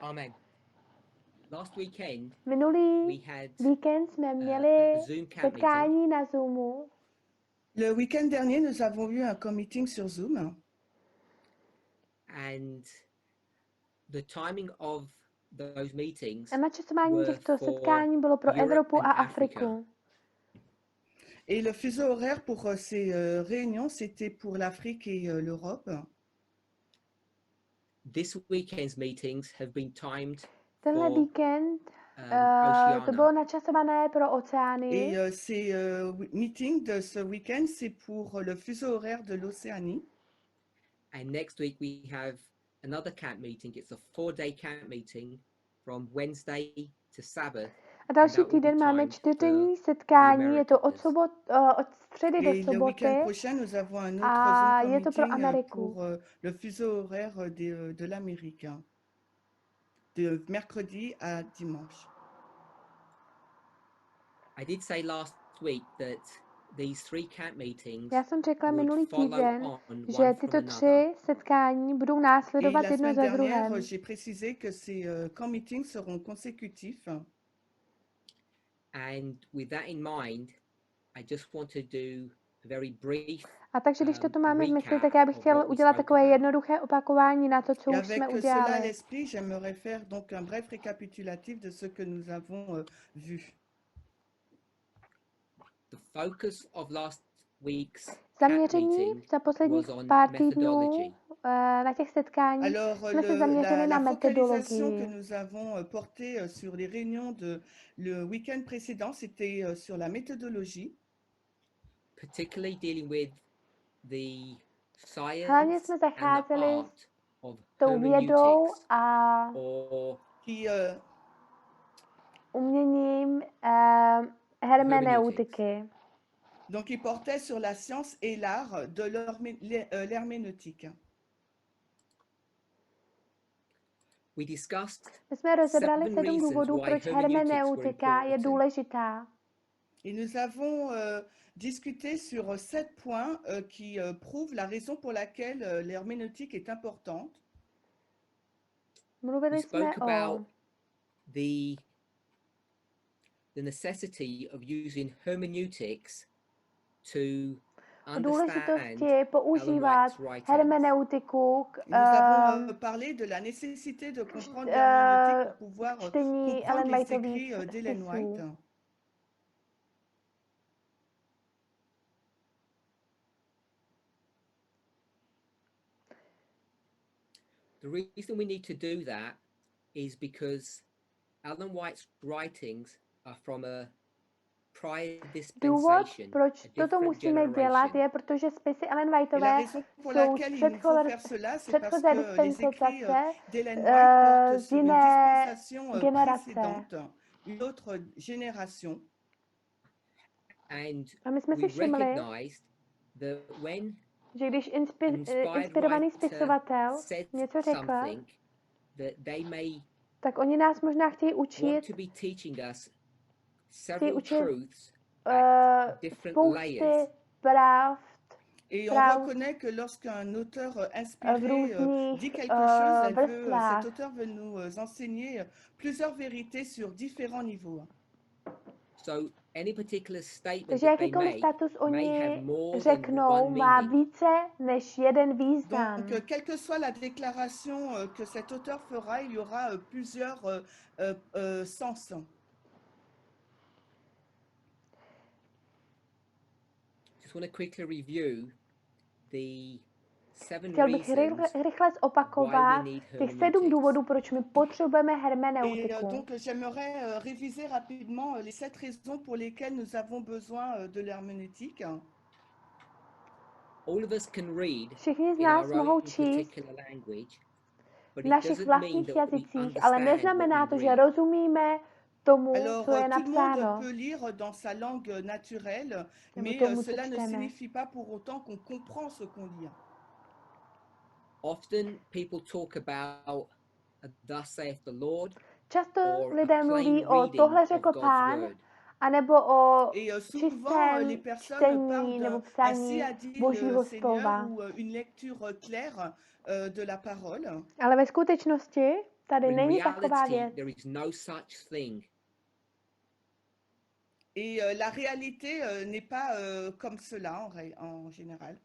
Amen. Last weekend Minulý we had víkend jsme a měli Zoom camp meeting, setkání na Zoomu Le week-end dernier, nous avons eu un meeting sur Zoom and the timing of those meetings a načasování were těchto for setkání bylo pro Europe Evropu a and Africa. Afriku. et le fuseau horaire pour ces réunions, c'était pour l'Afrique et l'Europe. This weekend's meetings have been timed Tenhle for víkend to Oceania. bylo načasované pro Oceánii Et ces meetings de ce week-end, c'est pour le fuseau horaire de l'Océanie. And next week we have another camp meeting. It's a 4-day camp meeting from Wednesday to Sabbath. a další that will be týden máme timed 4denní for setkání, je to od, Americas. od středy do Et le week-end soboty prochain, nous avons un autre a Zoom je to pro meeting Ameriku. pour le fuseau horaire de l'Amérique, de mercredi à dimanche. I did say last week that these 3 camp meetings Já jsem řekla would minulý follow týden, on že one tyto from another. 3 setkání budou Et následovat la jedno semaine za dernière, druhém. j'ai précisé que ces camp meetings seront consécutifs. And with that in mind, I just want to do a very brief A takže když toto máme v mysli, recap tak já bych of chtěl what we udělat spoke takové about. jednoduché opakování na to, co Et už jsme avec cela à udělali. l'esprit, j'aimerais faire donc un bref récapitulatif de ce que nous avons vu. The focus of last week's camp Zaměření meeting za posledních was on pár týdnů methodology. na těch setkáních Alors, jsme se zaměřili na la focalisation que metodologii. nous avons portée sur les réunions de le week-end précédent, c'était sur la méthodologie. Particularly dealing with the Hlavně science jsme and the zacházeli art of tou vědou hermeneutics, a or Qui, uměním hermeneutiky. donc, il portait sur la science et l'art de l'herméneutique. we discussed My jsme rozebrali 7 7 reasons důvodů, why proč hermeneutics were hermeneutika je important. důležitá. Et nous avons discuté sur 7 points qui prouvent la raison pour laquelle l'herméneutique est importante. We Mluvili jsme spoke o about the necessity of using hermeneutics to understand důležitosti Ellen používat White's writings. hermeneutiku k Nous avons parlé de la nécessité de comprendre l'herméneutique pour pouvoir čtení Ellen comprendre les Whiteových écrits d'Ellen spisů. White. The reason we need to do that is because Ellen White's writings are from a prior Důvod, dispensation, proč a toto different musíme dělat, generation. je, protože spisy Ellen Et la Whiteové raison pour jsou laquelle il nous faut faire cela, c'est parce předchozí que les écrits dispensace d'Ellen White portent z sur une jiné dispensation generace. précédente, une autre génération. And A my jsme we si všimli, recognized that when že když an inspired inspirovaný writer spisovatel said něco řekl, something, that they may tak oni nás možná chtějí want učit to be teaching us several učit, truths at different spousty layers. pravd Et on Frau, reconnaît que lorsqu'un auteur v inspiré různých dit quelque chose, vrstvách. cet auteur veut nous enseigner plusieurs vérités sur différents niveaux. So any particular statement Takže that they jakýkoliv make status may have oni more than řeknou, one má meaning. více než jeden význam. Donc, quelle que soit la déclaration que cet auteur fera, il y aura plusieurs sens. Just want to quickly review the 7 Chtěl bych reasons rychle zopakovat why we need těch 7 hermeneutics. důvodů, proč my potřebujeme Et hermeneutiku. donc, j'aimerais réviser rapidement les 7 raisons pour lesquelles nous avons besoin de l'herméneutique. All of us can read Všichni z in nás our mohou own číst particular language, but v it našich doesn't mean vlastních that we jazycích, ale understand what neznamená we to, že read. rozumíme tomu, Alors, co je tout le monde napsáno, peut lire dans sa langue naturelle, nebo mais tomu, co cela ne čteme. signifie pas pour autant qu'on comprend ce qu'on lit. Often people talk about thus saith the Lord, Často or a lidé plain mluví o reading tohle of řekl God's Pán, word. anebo o Et souvent, čistém les personnes čtení parlent nebo d'un psaní ainsi a dit le Božího Seigneur slova. ou une lecture claire de la parole. Ale ve skutečnosti Tady When není taková reality, věc. there is no such thing. Et la réalité n'est pas comme cela en général.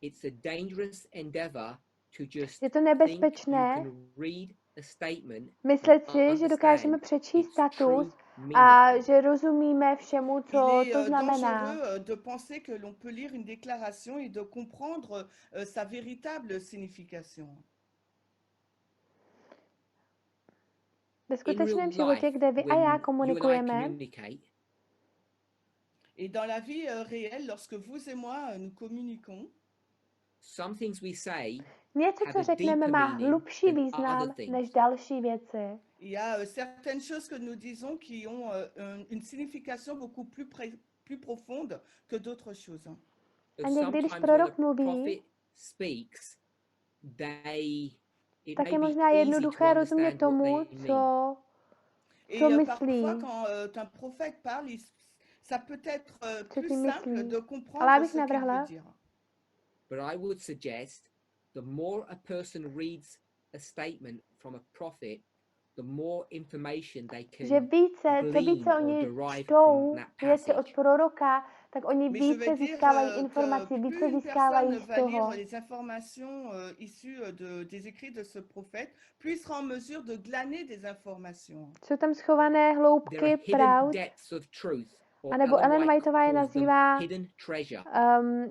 It's a dangerous endeavor to just Je to think you nebezpečné can read a statement myslet and si, že dokážeme understand přečíst its status true a meaning. že rozumíme všemu, Il co est to znamená. dangereux de penser que l'on peut lire une déclaration et de comprendre sa véritable signification. Ve In real skutečném životě, life, kde vy a já when you and I komunikujeme, communicate, Et dans la vie réelle, lorsque vous et moi nous communiquons, some things we say něco, have co a řekneme, deeper má meaning hlubší than other význam things. než další věci. il y a certaines choses que nous disons qui ont une signification beaucoup plus profonde que d'autres choses. So A někdy, když sometimes when a prorok mluví, prophet speaks, it tak may je be možná easy to jednoduché rozumět understand what tomu, they mean. co Et myslí. parfois, quand un prophète parle, ça peut être Co plus tím simple myslí. de Ale já comprendre bych ce qu'il navrhla, veut dire. But I would suggest the more a person reads a statement from a prophet, the more information they že can co glean více or oni derive čtou from that věci od passage. proroka, tak oni Mais je více veux dire získávají que informací, plus více une získávají personne z va lire toho. les informations issues des écrits de ce prophète, plus il sera en mesure de glaner des informations. Jsou tam schované There are hloubky hidden pravd, depths of truth, or anebo Ellen Whiteová je calls them nazývá hidden treasure.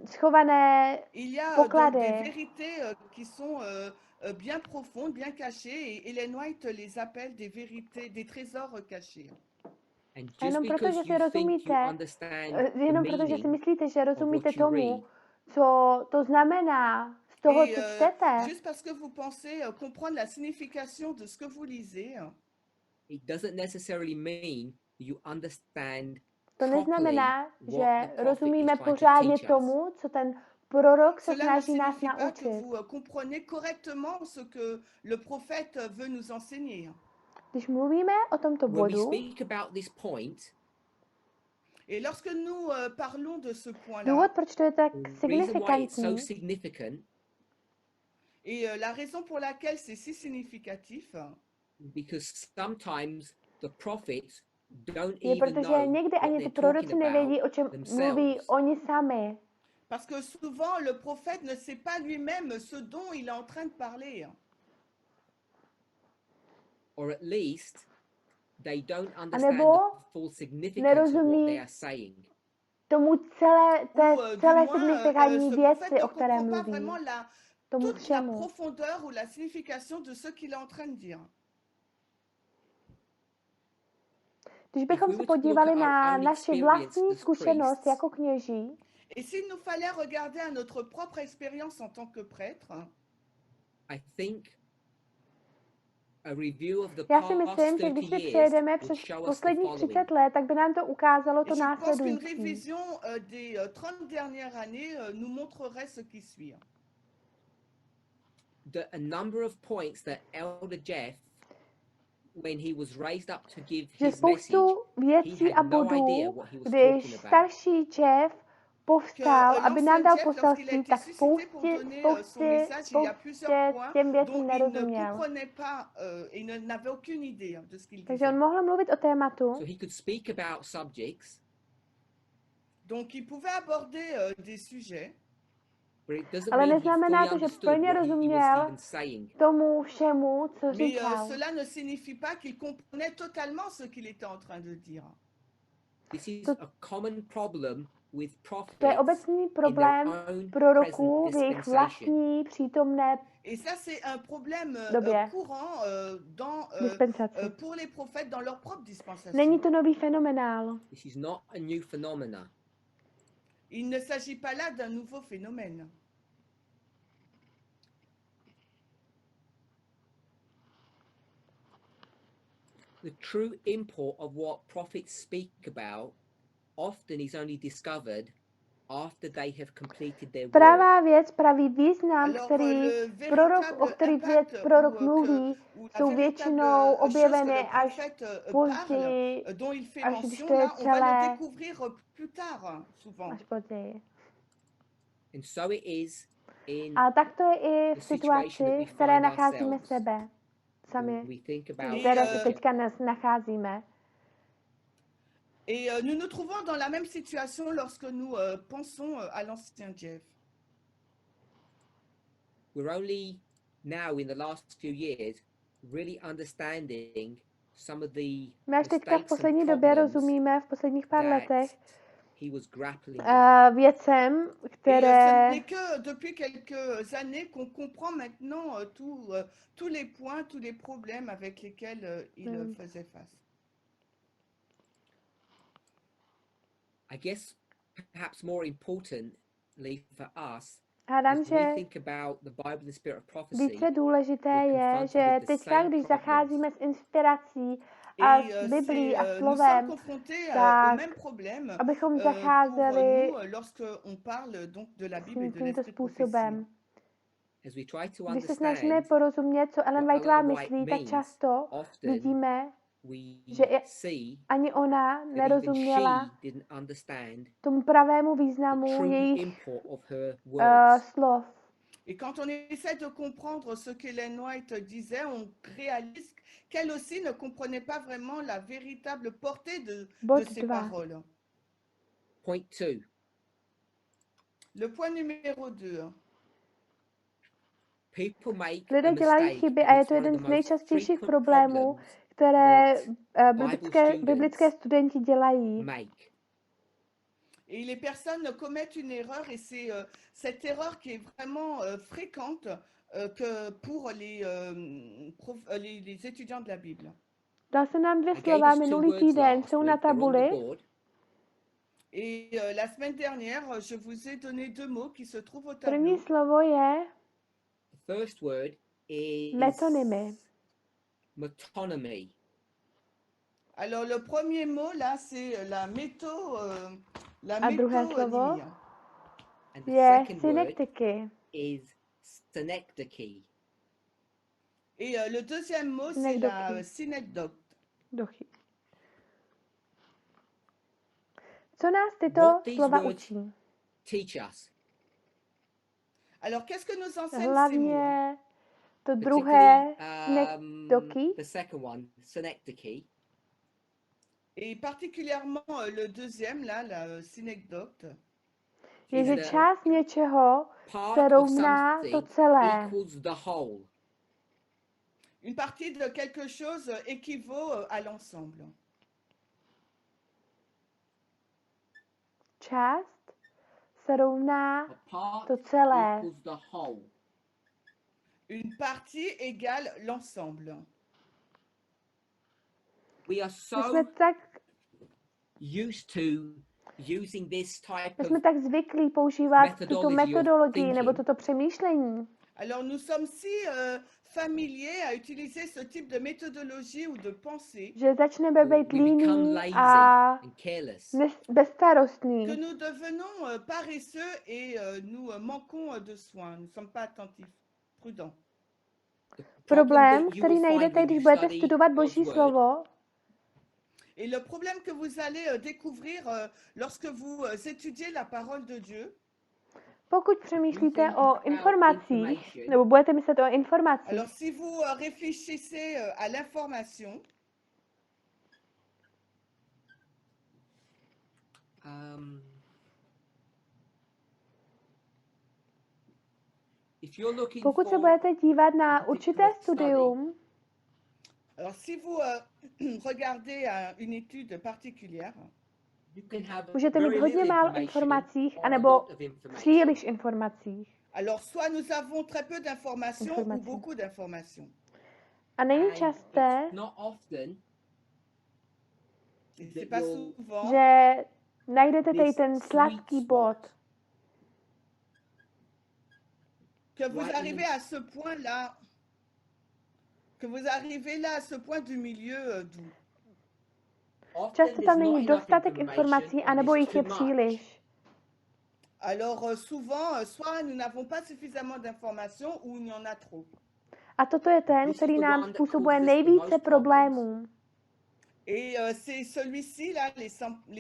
schované Il y a donc poklady. des vérités qui sont bien profondes, bien cachées, et Ellen White les appelle des vérités, des trésors cachés. And A just jenom proto, že because si you think rozumíte, you understand the jenom proto, že si meaning myslíte, že of rozumíte what you tomu, read, co to znamená z toho, Et co čtete, juste parce que vous pensez comprendre la signification de ce que vous lisez, it doesn't necessarily mean you understand to properly neznamená, what že the prophet rozumíme is trying to pořádně teach us. tomu, co ten prorok se cela ne snaží nás signifie pas que naučit. vous comprenez correctement ce que le prophète veut nous enseigner. Když mluvíme o tomto When we bodu, speak about this point, Et lorsque nous parlons de ce point-là, důvod, proč to je tak the reason why it's so signifikantní, significant, et la raison pour laquelle c'est si significatif, because sometimes the prophets don't je even protože know někdy what ani ty they're proroci talking nevědí, o about čem themselves. mluví oni sami. parce que souvent le prophète ne sait pas lui-même ce dont il est en train de parler. Or at least they don't understand Anebo the full significance of what nerozumí they are saying. tomu celé, té Ou du celé moins, signifikantní ce věci, prophète o ne které comprend pas mluví. vraiment Tomu toute la všemu. profondeur ou la signification de ce qu'il est en train de dire. Když If bychom we se were to look podívali at our na own naši experience vlastní as zkušenost priests, jako kněží, Et s'il nous fallait regarder à notre propre expérience en tant que prêtre, I think a review of the já si past myslím, že 30 když si years přejedeme would přes show us the posledních following. 30 let, tak by nám to ukázalo et to je pense qu'une následující. révision des 30 dernières années nous montrerait ce qui suit. A number of points that Elder Jeff, when he was raised up to give Že his message, spoustu věcí he a had no bodů, idea what he was když talking about. starší Jeff povstal, Que aby nám l'ancien dal Jeff, lorsqu'il a poselství, été tak suscité pour donner son message, il y a plusieurs points těm dont věcem il ne nerozuměl. comprenait pas et n'avait aucune idée de ce qu'il Takže on disait. mohl mluvit o tématu, So he could speak about subjects, Donc il pouvait aborder des sujets, but it doesn't ale mean he neznamená fully to, že understood plně what he was rozuměl even saying. tomu všemu, co mais říkal. cela ne signifie pas qu'il comprenait totalement ce qu'il était en train de dire. This is To- a common problem with To je prophets obecný in problém their own proroků present v jejich dispensation. vlastní přítomné Et ça, c'est un problème Době. courant dispensaci. pour les prophètes dans leur propre dispensation. Není to nový fenomenál. This is not a new phenomena. Il ne s'agit pas là d'un nouveau phénomène. The true import of what prophets speak about often is only discovered after they have completed their work. Pravá věc, pravý význam, Alors, který le prorok, o véritable který impact prorok ou mluví, ou la jsou véritable většinou chose que objeveny le až prophète později, parle, dont il fait až když mention, to je là, on va le celé, découvrir plus tard, souvent. až později. And so it is in Ale tak to je i v the situation that situaci, we v které find nacházíme ourselves. sebe. sami, we think v about které se Et, worship. teďka nacházíme. Et nous nous trouvons dans la même situation lorsque nous pensons à l'ancien Jeff. We're only now in the last few years really understanding some of the My až teďka v mistakes and poslední době problems rozumíme, v posledních pár that letech, he was grappling with. věcem, Et ce které n'est que depuis quelques années qu'on comprend maintenant tous les points, tous les problèmes avec lesquels il faisait face. I guess perhaps more importantly for us, hádám, as we že think about the Bible and the spirit of prophecy, více důležité we're je, confronted že with the teďka, same když problems. zacházíme s inspirací a Et s Biblí a nous sommes slovem, confrontés au tak même problème abychom pour zacházeli nous lorsqu'on parle donc de la Bible et de tímto l'esprit de prophétie. způsobem. As we try to Když se snažíme understand porozumět, co Ellen what Whiteová Ellen White myslí, tak means, často often vidíme, we že see ani ona that even nerozuměla she didn't understand tomu pravému the významu true jejich import of her words. slov. Et quand on essaie de comprendre ce qu'Ellen White disait, on réalise qu'elle aussi ne comprenait pas vraiment la véritable portée de Bod ces 2. paroles. Point 2. Le point numéro 2. People make a Lidé dělají mistake, chyby and a je it's to one of jeden the z most nejčastějších frequent problémů, problems které that biblické studenti dělají. make. Et les personnes commettent une erreur et c'est cette erreur qui est vraiment fréquente que pour les étudiants de la Bible. Dal jsem nám 2 I gave slova us 2 minulý words týden, last jsou na week. They're on the tabuli. board. Et la semaine dernière, je vous ai donné 2 mots qui se trouvent au První tableau. slovo je The first word is metonymy. metonymy. Alors le premier mot là, c'est la A druhé slovo métonymie. And the je second word synektiky. is synecdoche. Et le deuxième mot, c'est Synecdoche. la synecdoche. Dochy. Co nás tyto What these slova words učí? teach us, Alors qu'est-ce que nous enseignent ces mots? Hlavně to particularly druhé, synekdoky, the second one, synecdoche, Et particulièrement le deuxième, là, la synecdoche, je, is že the část něčeho part se of rovná to something celé. equals the whole. une partie de quelque chose équivaut à l'ensemble. Část se rovná A part to celé. equals the whole. Une partie égale l'ensemble. We are My jsme so tak, used to using this type my of jsme tak zvyklí používat tuto methodology of metodologii nebo thinking. toto přemýšlení, Alors nous sommes si familiers à utiliser ce type de méthodologie ou de pensée že začneme we být become líní lazy a and careless. que bezstarostní, nous devenons paresseux et nous manquons de soins. Nous ne sommes pas attentifs, prudents. The problem problém, that you který will find najdete, when když you budete study studovat God's Boží word slovo, Et le problème que vous allez découvrir lorsque vous étudiez la parole de Dieu, pokud přemýšlíte think o about informacích, information, nebo budete myslet o informacích, alors si vous réfléchissez à l'information, if you're looking pokud se for budete dívat na particular určité study, studium, alors si vous regardez une étude particulière, you can have můžete mít very hodně little málo information informacích, or a anebo lot of information. příliš informacích. alors soit nous avons très peu d'informations ou Informations. beaucoup d'informations. A není And časté, it's not often Et that c'est pas you'll- souvent že najdete tady this ten sweet sladký spot. bod, que vous Right in arrivez à ce point-là, que vous arrivez là à ce point du milieu doux. Often často there's tam not není enough dostatek information informací, or anebo there's jich je too much. příliš. Alors souvent, soit nous n'avons pas suffisamment d'informations ou il y en a trop. A toto je ten, This is který the nám one that způsobuje causes us the nejvíce most problémů. Et c'est celui-ci, là, les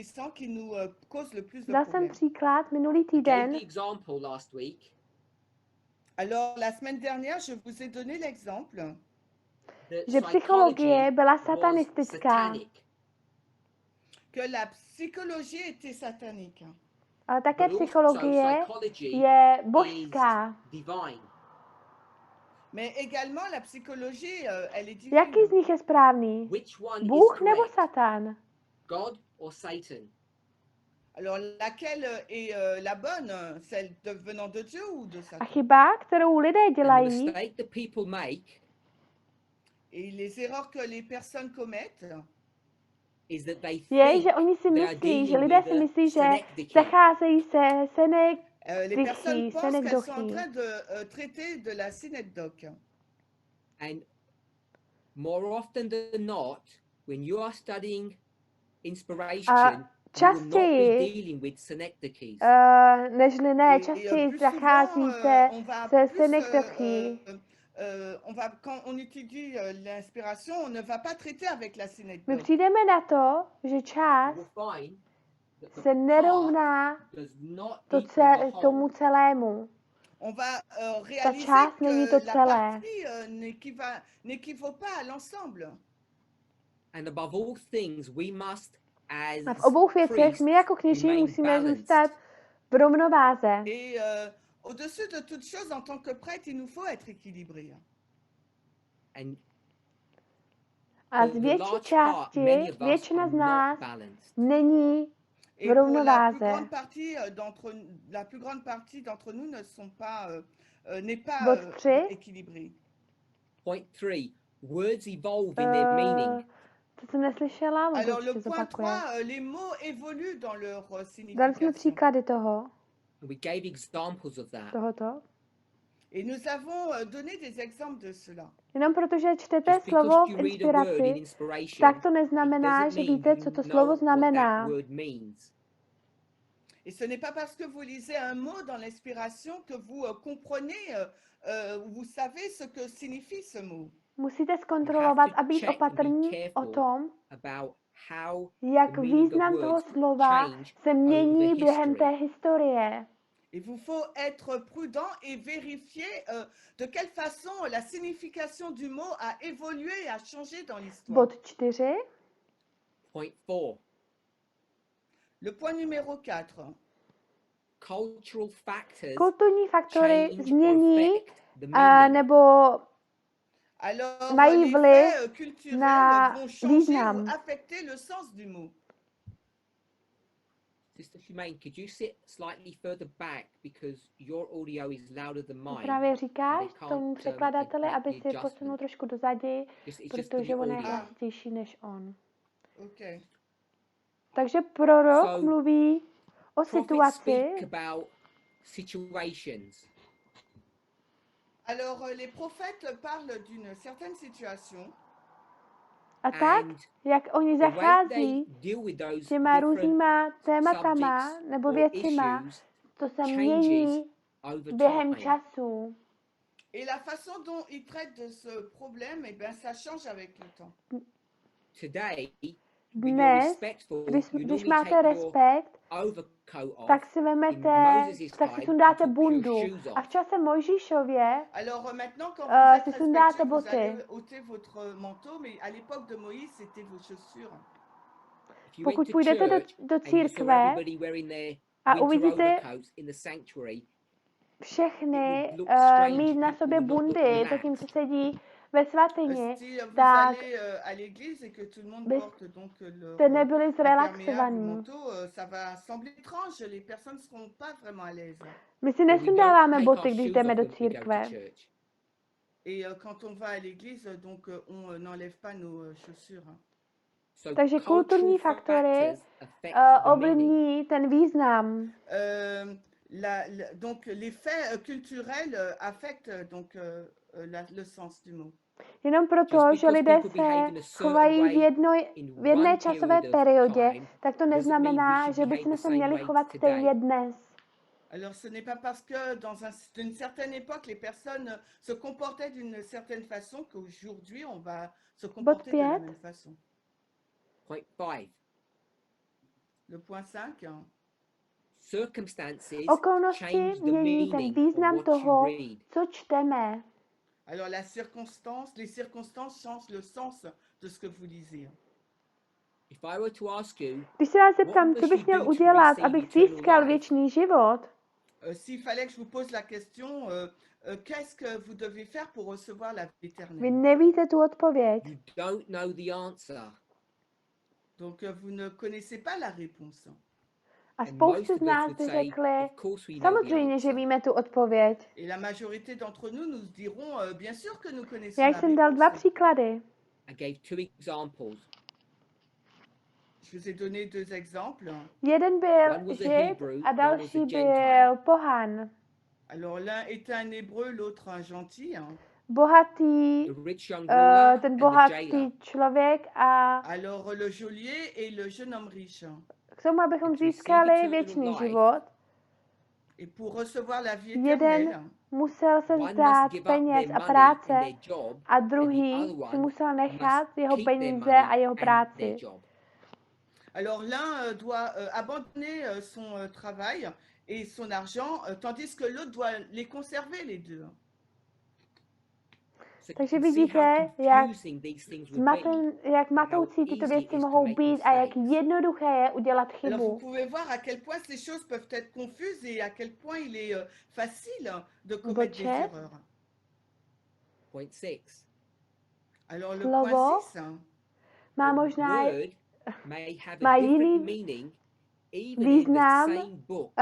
sangs qui nous causent le plus de Dal jsem problèmes. příklad minulý I gave týden. the example last week Alors, la semaine dernière, je vous ai donné l'exemple že psychologie byla was satanistická, satanic, que la psychologie était satanique. ale také but also psychologie psychology je is božská. divine. Mais également, la psychologie, elle est Jaký z divine. nich je správný? Which one is Bůh nebo correct? Satan? God or Satan? Alors, laquelle est la bonne? Celle venant de Dieu ou de A Satan? chyba, kterou lidé And the dělají, mistake that people make Et les erreurs que les personnes commettent, is that they je, think že oni si they are myslí, že dealing lidé with si a myslí, že synecdoche. zacházejí se les personnes pensent qu'elles sont en synekdochí. train de traiter de la synecdoche. And more often than not, when you are studying inspiration, you will not be častěji, dealing with synecdoches. nežli ne, Et častěji plus souvent, zacházíte on va se plus, synekdochí. quand on étudie l'inspiration, on ne va pas traiter avec la My synecdoche. přijdeme na to, že You část will find that the se nerovná part does not to equal the whole. tomu celému. On va réaliser část není to que la celé. partie n'équivaut pas à l'ensemble. And above all things, we must, as A v obou věcech priests, my jako kněží remain musíme balanced. zůstat v rovnováze. Et au-dessus de toute chose, en tant que prêtre, il nous faut être équilibrés. And A z the větší large part, části, many of us většina are z not nás balanced. není v Et pour la plus rovnováze. grande partie d'entre nous ne sont pas, n'est pas Bod 3. équilibré. Point 3. Words evolve in their meaning. To jsem neslyšela, můžu Alors le určitě point zopakuje. 3, les mots évoluent dans leur Dali jsme signification. příklady toho, We gave examples of that. tohoto. Et nous avons donné des exemples de cela. Jenom protože čtete Just slovo because v you read a word in inspiraci, inspiration, tak to it neznamená, doesn't že mean víte, you co to know slovo what znamená. that word means. Et ce n'est pas parce que vous lisez un mot dans l'inspiration que vous comprenez, vous savez ce que signifie ce mot. Musíte zkontrolovat to a být check and be opatrní careful o tom, About how jak the meaning of význam toho words slova change se over mění the během té history. historie. Il vous faut être prudent et vérifier de quelle façon la signification du mot a évolué et a changé dans l'histoire. Bod 4. Point 4. Le point numéro 4. Cultural factors Kulturní faktory change or změní affect the meaning. nebo Alors, mají les vliv faits culturels na vont changer význam. ou affecter le sens du mot. Sister Shumaine, could you sit slightly further back because your audio is louder than mine? Právě říkáš they can't, tomu překladateli, make aby the si adjustment. posunul trošku dozadi, It's just for protože the on je audio. hlasitější než on. Ok. Takže prorok So, mluví o Prophets situaci, speak about situations. Alors, les prophètes parlent d'une certaine situation a tak, And jak oni the way zachází they deal with those těma different různýma tématama subjects nebo or věcima, issues to se changes mění over během time. času. et la façon dont ils traitent de ce problème, eh bien, ça change avec le temps. Today, when you're Dnes, respectful, když you máte normally take your respekt, overcoat off. tak si In vemete, Moses' tak si time, sundáte you took your bundu. shoes A off. v čase Mojžíšově Alors maintenant, quand si vous êtes sundáte respectueux, vous boty. allez ôter votre manteau, mais à l'époque de Moïse, c'était vos chaussures. If you went Pokud to půjdete church do and you saw církve everybody wearing their a winter uvidíte overcoats in the sanctuary, všechny It would look strange. mít na It sobě would not look bundy, relaxed. zatímco sedí ve svatyni, Si vous tak allez à l'église et que tout le monde byste porte donc leur nebyli imperméable zrelaxovaní. manteau, ça va sembler étrange. Les personnes ne seront pas vraiment à l'aise. My si Well, we don't nesundáváme take boty, our když shoes jdeme off do when we go to církve. church. Et quand on va à l'église, donc on n'enlève pas nos chaussures. So Takže kulturní cultural faktory factors affect the meaning. ovlivní ten význam. Donc les faits culturels affectent donc le sens du mot. Jenom proto, Just že because lidé people behave in a se certain chovají way v jedné one časové period of periodě, time tak to doesn't mean we neznamená, should že behave bychom the se same měli way chovat today. stejně dnes. Alors, ce n'est pas parce que d'une certaine époque, les personnes se comportaient d'une certaine façon qu'aujourd'hui, on va se comporter de la pět. même façon. Point 5. Le point 5, Circumstances Okolnosti change the mění ten meaning of význam what you toho, read. co čteme. Alors les circonstances changent le sens de ce que vous lisez. If I were to ask you, Když se vás what zeptám, co must bys you měl do to udělat, receive abych eternal získal life? věčný život, S'il fallait que je vous pose la question, qu'est-ce que vous devez faire pour recevoir la vie vy éternelle? nevíte tu odpověď. You don't know the answer. Donc, vous ne connaissez pas la réponse. A And most spoustu of z us nás would by say, řekli, of course we know the samozřejmě, že answer. víme tu odpověď. Et la majorité d'entre nous nous diront, bien sûr que nous connaissons Já la jsem dal dva réponse. příklady. I gave two examples. Je vous ai donné 2 exemples. Jeden One byl was a Žid Hebrew, a one was a další Gentile. byl pohan. Alors, l'un était un hébreu, l'autre un gentil. Bohatý, The rich young ruler ten and the jailer. bohatý člověk a Alors, le geôlier et le jeune homme riche. k tomu, abychom And to receive získali eternal věčný life, život, Et pour recevoir la vie jeden éternelle, musel se one must vzdát give up peněz their a money práce and their job, a and the druhý other si one musel must nechat jeho keep their peníze money a jeho and their práci. job. alors l'un doit abandonner son travail et son argent, tandis que l'autre doit les conserver, les deux. So you Takže can see how vidíte, jak, confusing these things would be. jak matoucí tyto easy it věci is to mohou make být a jak mistakes. jednoduché je udělat Alors vous chybu. pouvez voir à quel point ces choses peuvent être confuses et à quel point il est facile de commettre des Bočet. erreurs. Point 6. Alors le Slovo point 6, má The možná word may have má a jiný different meaning even in the význam same book.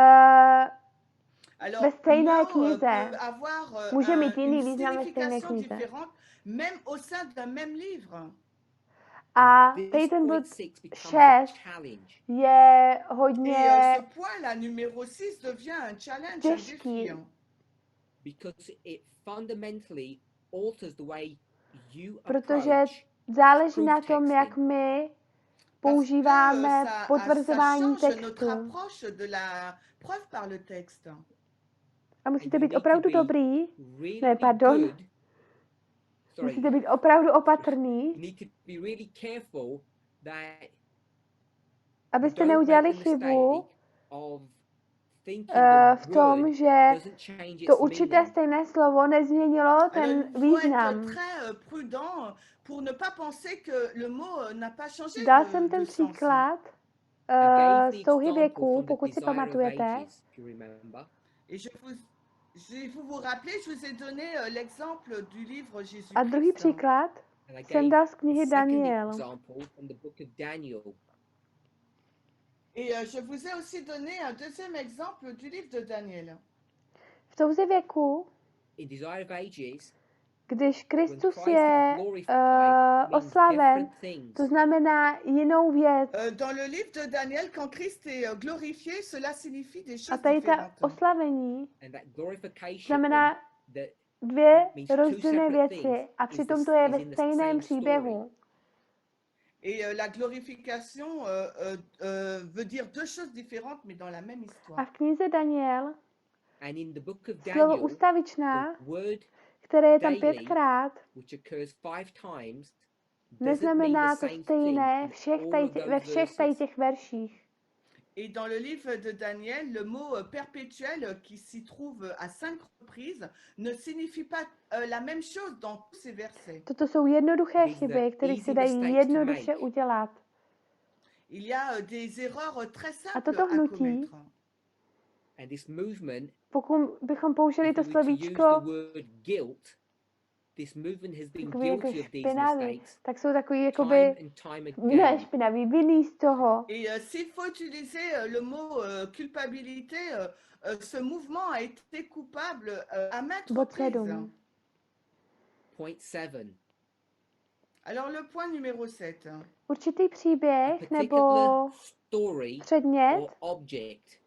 alors ve le stejné mot knize. peut avoir Může mít jiný une význam ve stejné signification knize. différente, même au sein d'un même livre. A This tady ten bod point 6 becomes a 6 challenge. je Et hodně ce point-là, numéro 6, devient un challenge, un těžký, défi. Because it fundamentally alters the way you protože approach záleží na proof tom, jak texting. my Parce que používáme ça potvrzování change notre textu. approche de la preuve par le texte. A And musíte you být need to opravdu be dobrý, really ne, pardon, good. Sorry, musíte být opravdu you opatrný, need to be really careful that you abyste don't neudělali make the chybu mistake of thinking the v tom, word že doesn't change to its určité meaning. stejné slovo nezměnilo Alors, ten il faut être význam. très prudent pour ne pas penser que le mot n'a pas changé Dal de, jsem ten de sens. příklad I gave z the touhy example věku, from the pokud si Desire of pamatujete. Ages, if you remember. Et si vous vous rappelez, je vous ai donné l'exemple du livre A druhý Jésus-Christ. příklad And I jsem gave dal z the knihy second Daniel. example from the book of Daniel. Et je vous ai aussi donné un deuxième exemple du livre de Daniel. V touze věku, In Desire of Ages, když when Kristus Christ je is glorified, means oslaven, different things. to znamená jinou věc. Dans le livre de Daniel, quand Christ est glorifié, cela signifie des A choses tady ta différentes. oslavení And that glorification znamená that dvě means two rozdílné separate věci things a is přitom this- to je is ve in the stejném same příběhu. Et la glorification veut dire deux choses différentes, mais dans la même A histoire. v knize Daniel and in the book of slovo Daniel, ustavičná, the word které je tam daily, 5krát, which occurs 5 times, doesn't mean neznamená the to same stejné thing všech in all tady, of those ve všech tady verses. těch verších. Et dans le livre de Daniel, le mot perpétuel qui s'y trouve à 5 reprises ne signifie pas la même chose dans tous ces versets. Toto jsou jednoduché These are chyby, které easy se dají mistakes to jednoduše make. udělat. Il y a des erreurs très simples toto à hnutí, commettre. And this movement, Pokud bychom použili if to we were to use the slovíčko word guilt, this movement has been takový jako guilty of these špinavý, mistakes tak jsou takový time jakoby and time ne again. špinavý, vinný z toho. Et s'il faut utiliser le mot culpabilité, ce mouvement a été coupable à maintes Bod reprises. 7. Point 7. Alors le point numéro 7. Určitý A příběh nebo particular story předmět, or object.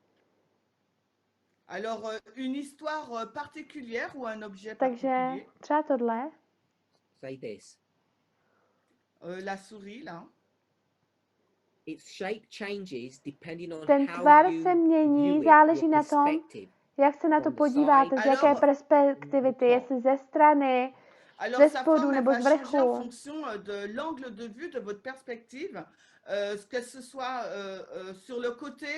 Alors une histoire particulière ou un objet takže particulier. třeba tohle, Say this. La souris là. Its shape changes depending on ten how tvar you se mění, view it, záleží your na tom, perspective. jak se na to From the podíváte, side, z jaké Alors, perspektivity, top. jestli ze strany, Alors ze sa spodu forme elle nebo va z changer en vrchu. fonction de l'angle de vue de votre perspective, que ce soit sur le côté,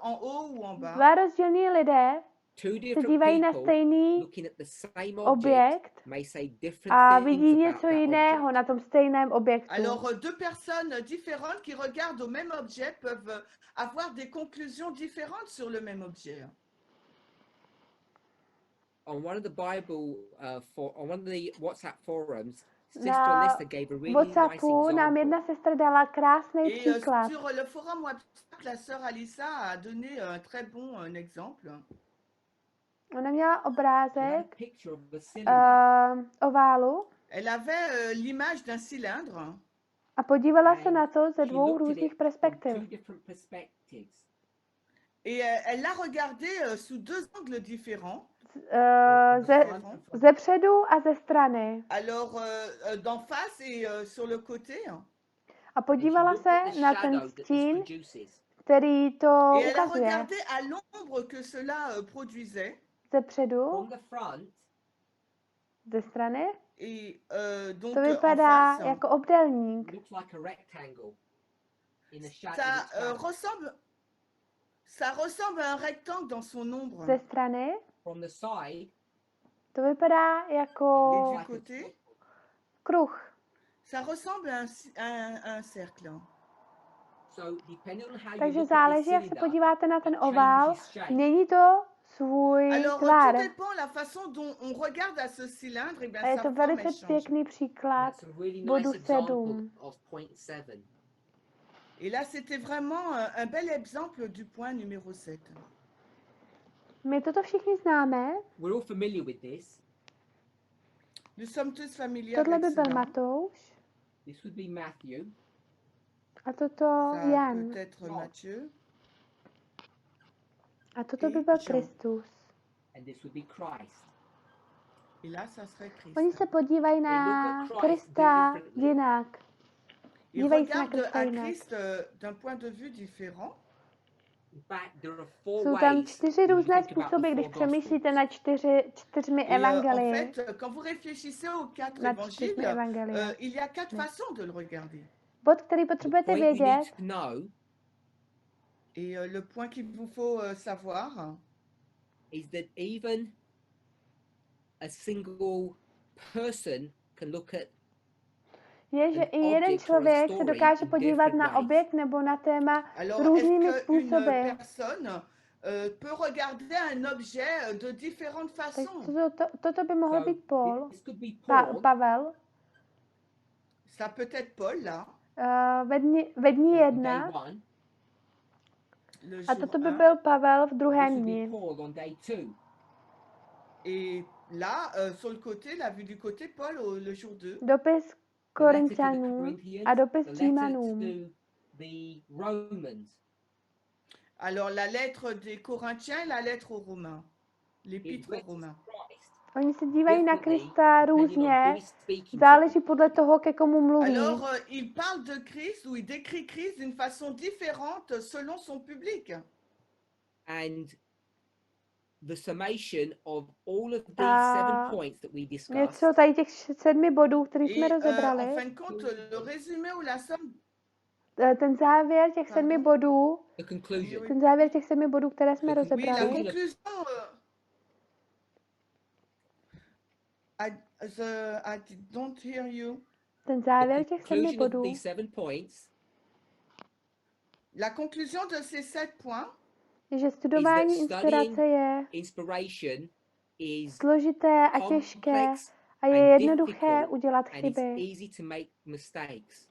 en haut ou en bas. Dva rozdílní lidé two se different dívají na people stejný looking at the same object objekt may say different a things vidí about něco that jiného object. na tom stejném objektu. Alors, deux personnes différentes qui regardent au même objet peuvent avoir des conclusions différentes sur le même objet. On one of the Bible on one of the WhatsApp forums, Sister Na Alyssa gave a really nice WhatsAppu nám jedna example. sestra dala krásný Et příklad. sur le forum WhatsApp, la sœur Alissa a donné un très bon exemple. Ona měla She had a obrázek picture of a cylinder oválu Elle avait l'image d'un cylindre a podívala se and na to ze she dvou looked at různých it from perspektiv. two different perspectives. et elle l'a regardé sous deux angles différents. Ze předu a ze strany. Alors, d'en face et sur le côté. A And she podívala looked at se the na shadow ten that this stín, produces. který to Et elle a ukazuje. regardé à l'ombre que cela produisait. Ze předu, From the front, ze strany, Et donc to en vypadá face, jako obdélník. looks like a rectangle in a shadow. ça, in its shadow. ça ressemble à un rectangle dans son ombre. Ze strany From the side, to vypadá Et jako du like a côté, kruh. ça ressemble à un cercle. so depending on how you Takže look at this záleží, jak se cylinder, podíváte na ten it ovál, changes shape. mění to svůj Alors, tvar. tout dépend la façon dont on regarde à ce cylindre, et bien A je sa to forme, velice elle change. pěkný příklad That's a really bodu nice example 7. of point 7. Et là, c'était vraiment un bel exemple du point numéro 7. My toto všichni známe. We're all familiar with this. Nous sommes tous familiers Tohle by avec byl cela. Matouš This would be Matthew. a toto Ça Jan. peut être Matthieu. A toto by Et byl Jean. Kristus. And this would be Christ. Et là, ça serait Christ. Oni se podívají na They look at Christ Krista differently. jinak. Ils Dívají se na regardent Krista à jinak. Christ d'un point de vue différent. In fact, there are four Jsou tam ways 4 when you různé think about způsoby, the když four přemýšlíte Gospels. na čtyřmi Et en evangelii. fait, quand vous réfléchissez aux quatre Nad évangiles, čtyřmi evangelie. il y a quatre Ne. façons de le regarder. Bod, který The potřebujete point we vědět, need to know Et le point qu'il vous faut savoir, is that even a single person can look at je, že an i jeden object or a člověk se story dokáže in podívat different na ways. objekt nebo na téma alors různými est-ce qu'une způsoby. personne peut regarder un objet de différentes Tak façons? toto by mohl So být Paul, this could be Paul. Pavel. Ça peut être Paul, là, Ve dní on day 1 one. le a jour toto by 1. byl Pavel v This druhém would be dni. Paul on day 2. Et là, sur le côté, la vue du côté, Paul, le jour 2. Dopis The letter to the Korinťanům Corinthians, a dopis the letter Římanům. to the Romans. Alors, la lettre des Corinthiens et la lettre aux Romains. It L'épître aux references Romains. Christ Oni se dívají na differently Krista depending on různě, who he's speaking to. záleží podle toho, ke komu mluví. Alors, il parle de Christ ou il décrit Christ d'une façon différente selon son public. And the summation of all of these A 7 points that we discussed něco tady těch 7 bodů, který jsme Et en rozebrali, fin de compte, le résumé ou la somme, ten závěr těch 7 Pardon? bodů, the conclusion. ten závěr těch 7 bodů, které jsme Oui, la oui, la rozebrali, conclusion, I don't hear you. ten The závěr těch 7 conclusion of bodů, these 7 points La conclusion de ces 7 points, je, že studování is that inspirace je inspiration is složité a těžké complex a je and jednoduché difficult udělat and it's chyby. easy to make mistakes.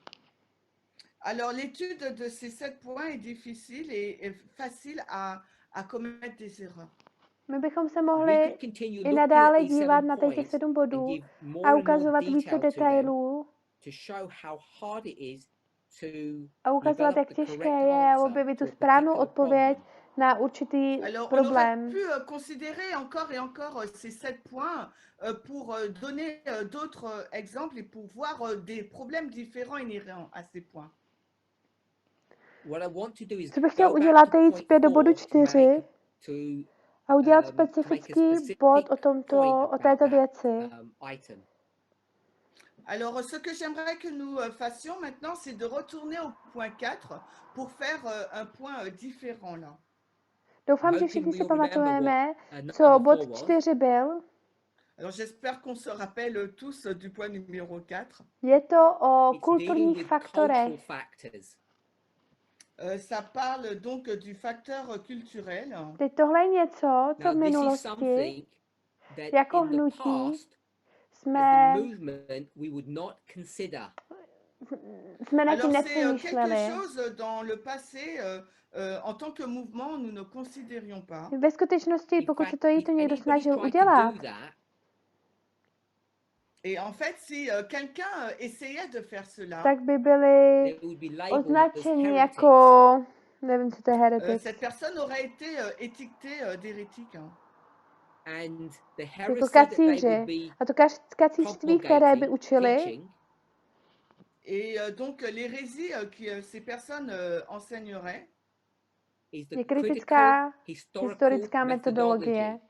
alors l'étude de ces 7 points est difficile et facile à commettre des erreurs. My bychom se We mohli could continue i looking nadále at these dívat 7 na těch points 7 and bodů give more a and more ukazovat více detail to them detailů to show how hard it is to a ukazovat, develop jak the těžké correct je answer objevit tu to a správnou particular odpověď problem. na určitý Alors, on aurait problém. pu considérer encore et encore ces 7 points pour donner d'autres exemples et pour voir des problèmes différents inhérents à ces points. What I want to do is Co bych go chtěl back udělat, to je jít point zpět do bodu 4 to 4 make to a udělat to make a specifický specific bod o point této about that věci. item. Alors, ce que j'aimerais que nous fassions maintenant, c'est de retourner au point 4 pour faire un point différent là. Doufám, že hoping všichni we si all remember pamatujeme, what co number bod 4 was. 4 byl. Alors j'espère qu'on se rappelle tous du point numéro 4. Je to o It's dealing kulturních with cultural faktorech. factors. Ça parle donc du facteur culturel. Teď tohle je něco, co v Now, this is minulosti something that jako in the hnutí past, as jsme, the movement, we would not consider. jsme nad tím Alors c'est quelque nepřemýšleli. chose dans le passé, en tant que mouvement, nous ne considérions pas. Ve skutečnosti, In pokud se fact, to if někdo anybody snažil tried to udělat, do that, Et en fait, si quelqu'un essayait de faire cela, tak by byli they would be labeled as označeni heretics. jako, nevím, co to je heretik. cette personne aurait été étiquetée d'hérétique. hein. And the Jako heresy that they would kacíři. be A to kacířství, které by propagating, učili, teaching, Et donc l'hérésie que ces personnes enseigneraient, is the je critical kritická historical historická methodology. metodologie.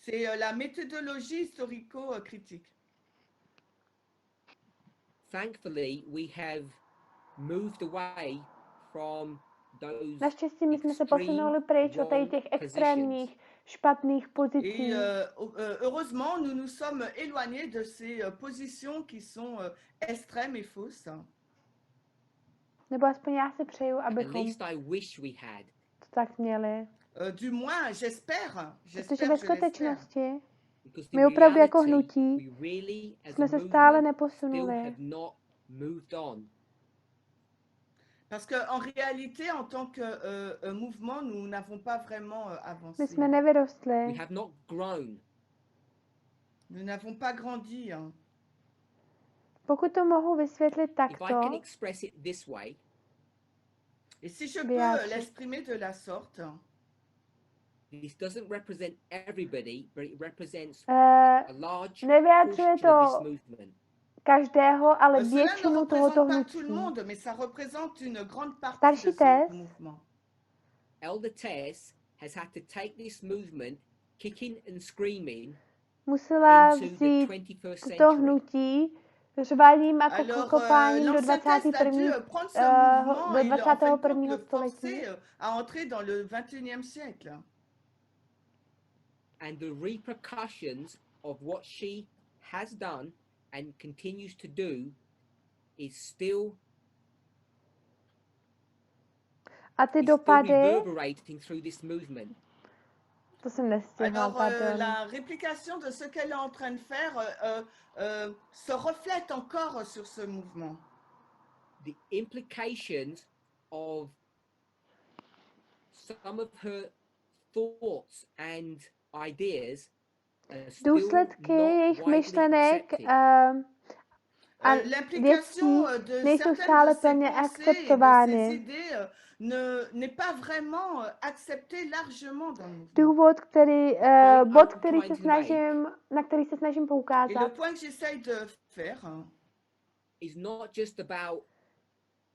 c'est la méthodologie historico-critique. Thankfully, we have moved away from those Naštěstí my jsme se extreme posunuli pryč od tady wrong těch positions. extrémních špatných Et pozicí. heureusement, nous nous sommes éloignés de ces positions qui sont extrêmes et fausses. Nebo aspoň já si přeju, At abychom least I wish we had. to tak měli. Du moins, j'espère, Protože je ve l'espère. skutečnosti Because my in opravdu jako reality, hnutí we really, as a jsme se stále movement, still neposunuli. have not moved on. Parce qu'en réalité, en tant que mouvement, nous n'avons pas vraiment avancé. My jsme nevyrostli. We have not grown. Nous n'avons pas grandi. hein. Pokud to mohu vysvětlit If I can takto, express it this way, Et si je peux Vyjádřit. l'exprimer de la sorte, this doesn't represent everybody, but it represents eh, a large nevyjadřuje portion of to this movement. každého, ale cela ne většinu tohoto représente pas tout le hnutí. monde, mais ça représente une grande partie Starší de ce Tess mouvement. Elder Tess has had to take this movement, kicking and screaming, musela into the vzít 21st toto century. hnutí řvaním a Alors, kopáním do l'ancien Test a dû 21. prendre ce mouvement do et en fin de compte 21. le století. forcer à entrer dans le 21e siècle. And the repercussions of what she has done and continues to do is still, A ty is still dopady, reverberating through this movement. to jsem nestihla, Alors, pardon. la réplication de ce qu'elle est en train de faire se reflète encore sur ce mouvement. The implications of some of her thoughts and ideas are still Důsledky not jejich widely myšlenek accepted. a L'implication věcí de nejsou certaines stále de ses plně pensées et de ses akceptovány. idées n'est pas vraiment accepté largement dans le mouvement. Důvod, který, point bod, I'm který trying se to make snažím, na který se snažím Et le poukázat, point que j'essaye de faire, is not just about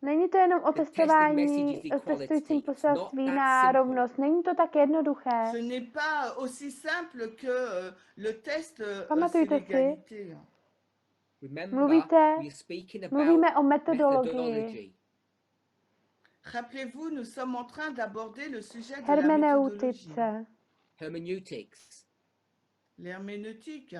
není to jenom o the testing testování, message is o testujícím equality. It's not poselství that na simple. rovnost. Není to tak jednoduché. ce n'est pas aussi simple que le test c'est Pamatujte si, l'égalité. Remember, mluvíte, we are speaking about mluvíme o metodologii. methodology. Rappelez-vous, nous sommes en train d'aborder le sujet de la Hermeneutice. méthodologie, Hermeneutics. l'herméneutique.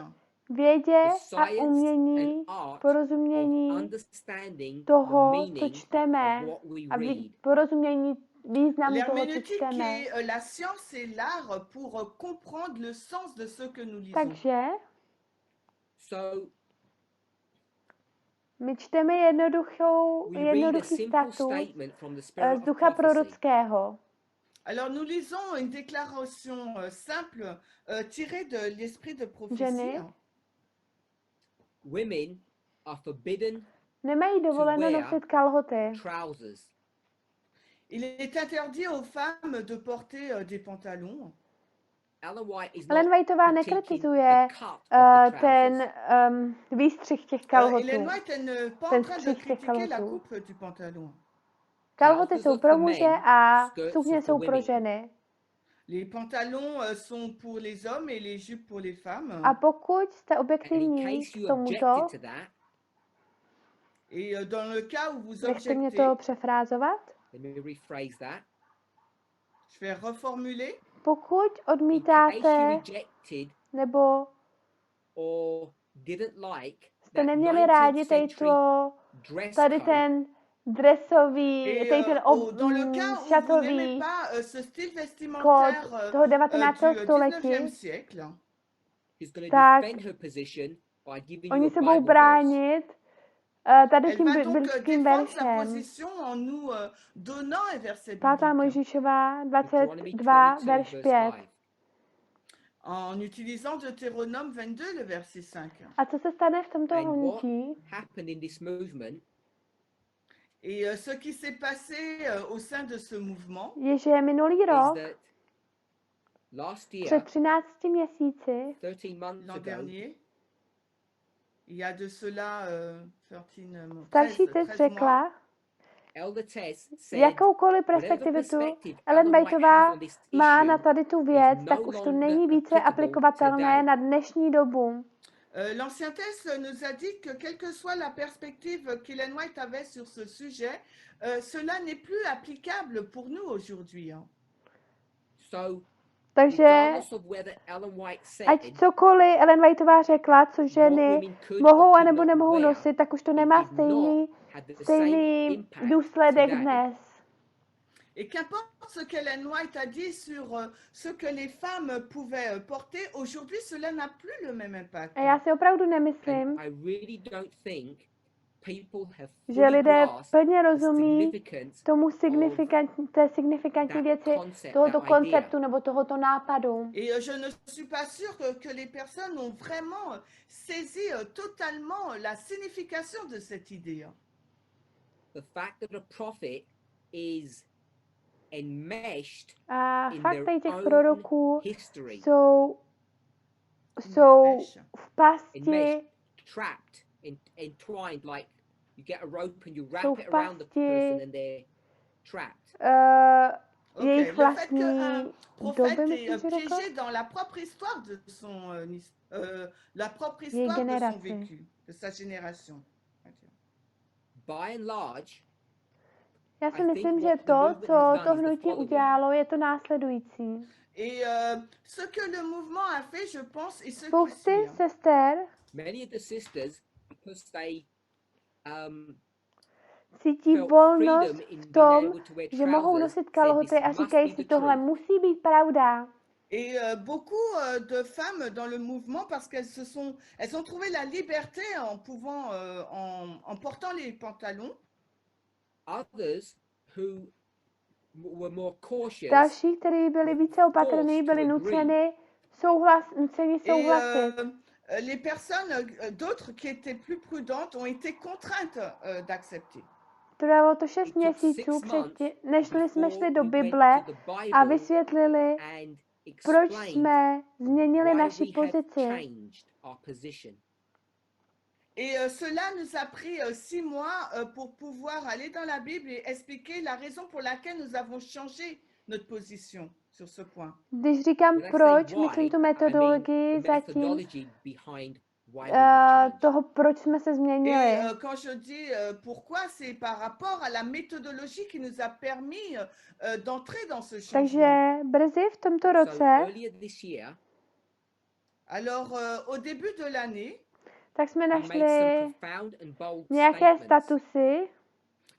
Vědě The a science umění, and art of porozumění understanding the toho, co meaning čteme of what we a read. porozumění významu toho, co L'herméneutique čteme. est la science et l'art pour comprendre le sens de ce que nous lisons. Takže So my čteme we read a jednoduchý simple status statement from the z spirit of ducha prophecy. prorockého. Alors nous lisons une déclaration simple tirée de l'esprit de prophétie. Ženy Women are forbidden nemají dovoleno wear nosit kalhoty. trousers. Il est interdit aux femmes de porter des pantalons. Ellen White is Ellen not Whiteová critiquing nekritizuje the cut of the ten trousers. výstřih těch Hélène kalhotů. White elle n'est pas Ten en train de střih těch critiquer la kalhotů. coupe du pantalon. Kalhoty jsou pro muže a skirts sukně are jsou for pro women. ženy. Les pantalons sont pour les hommes et les jupes pour les femmes. A pokud jste And in objektivní case k you tomuto, objected to that, Et dans le cas où vous nechte mě objectez, to přefrázovat, let me rephrase that. Je vais reformuler. Pokud In case you odmítáte rejected nebo or didn't like jste that neměli rádi 19th tady, century dress tady code, ten dresový, Et tady ten dans le cas où vous šatový n'aimez pas ce style kód vestimentaire toho 19. du 19e století, siècle, she's going to tak defend her position by giving you oni a se budou Bible verse. bránit tady elle tím va donc biblickým défendre sa veršem. position en nous donnant un verset 5. biblique, Mojžíšová Deuteronomy 22, 22, verš verse 5. 5. en utilisant Deutéronome 22, le verset 5. A co se stane v tomto And what hnutí? happened in this movement Et ce qui s'est passé au sein de ce mouvement, Je, že minulý is rok, that last year, před 13 měsíci, 13 months l'an ago, dernier, il y a de cela 13, starší 13 Tess mois, řekla, Elder Tess said, jakoukoliv whatever perspektivitu perspective Ellen Ellen White has Whiteová on this má issue na tady tu věc, is tak no už to longer není více applicable aplikovatelné today. na dnešní dobu. L'ancien test nous a dit que quelle que soit la perspective qu'Ellen White avait sur ce sujet, cela n'est plus applicable pour nous aujourd'hui. Hein. So, Takže regardless of whether Ellen White said ať cokoliv Ellen Whiteová řekla, co what ženy women could mohou or a could nebo not nemohou wear, nosit, tak už to it nemá did not have the same stejný impact důsledek today. dnes. Et qu'importe ce qu'Ellen White a dit sur ce que les femmes pouvaient porter, aujourd'hui cela n'a plus le même impact. A já si opravdu nemyslím, And I really don't think people have že fully lidé grasped plně the rozumí significance tomu té signifikantní that věci concept, tohoto that idea. konceptu nebo tohoto nápadu. Et je ne suis pas sûre que les personnes ont vraiment saisi totalement la signification de cette idée. The fact that a prophet is enmeshed A in fakt their tady těch own proroků history, jsou v pasti, enmeshed, trapped, entwined, like you get a rope and you wrap jsou it v around the person pasti and they're trapped. Ok, jejich le fait vlastní qu'un prophète doby, est myslím, že řekl? piégé dans la propre histoire de son, la propre Její histoire de son generaci. vécu, de sa génération. By and large, Já si I think myslím, že what the to, movement co has done to is the hnutí following. udělalo, je to následující. Et ce que le mouvement a fait, je pense, et ce qui Spousty suit. sester Many of the sisters, because they cítí felt volnost freedom in v being tom, able to wear že mohou trousers, nosit said kalhoty this a must říkají be si, the tohle truth. musí být pravda. Et beaucoup de femmes dans le mouvement, parce elles ont trouvé la liberté en pouvant, en portant les pantalons. Others who were more cautious Další, kteří byli více opatrní, byli nuceni souhlasit. Les personnes, d'autres qui étaient plus prudentes, ont été contraintes d'accepter. Trvalo to 6 It took měsíců 6 months předtím, než jsme before šli we do went Bible to the a Bible vysvětlili, and proč explained jsme změnili why naši we had pozici. changed our position. Et cela nous a pris 6 mois pour pouvoir aller dans la Bible et expliquer la raison pour laquelle nous avons changé notre position sur ce point. Když říkám When I say proč, why, myslím tu I mean metodologii the zatím methodology behind why we had changed. toho, proč jsme se změnili. Et quand je dis pourquoi, c'est par rapport à la méthodologie qui nous a permis d'entrer dans ce changement. Takže brzy v tomto So roce, earlier this year, Alors, au début de l'année, tak jsme we made našli some profound and bold nějaké statements. statusy,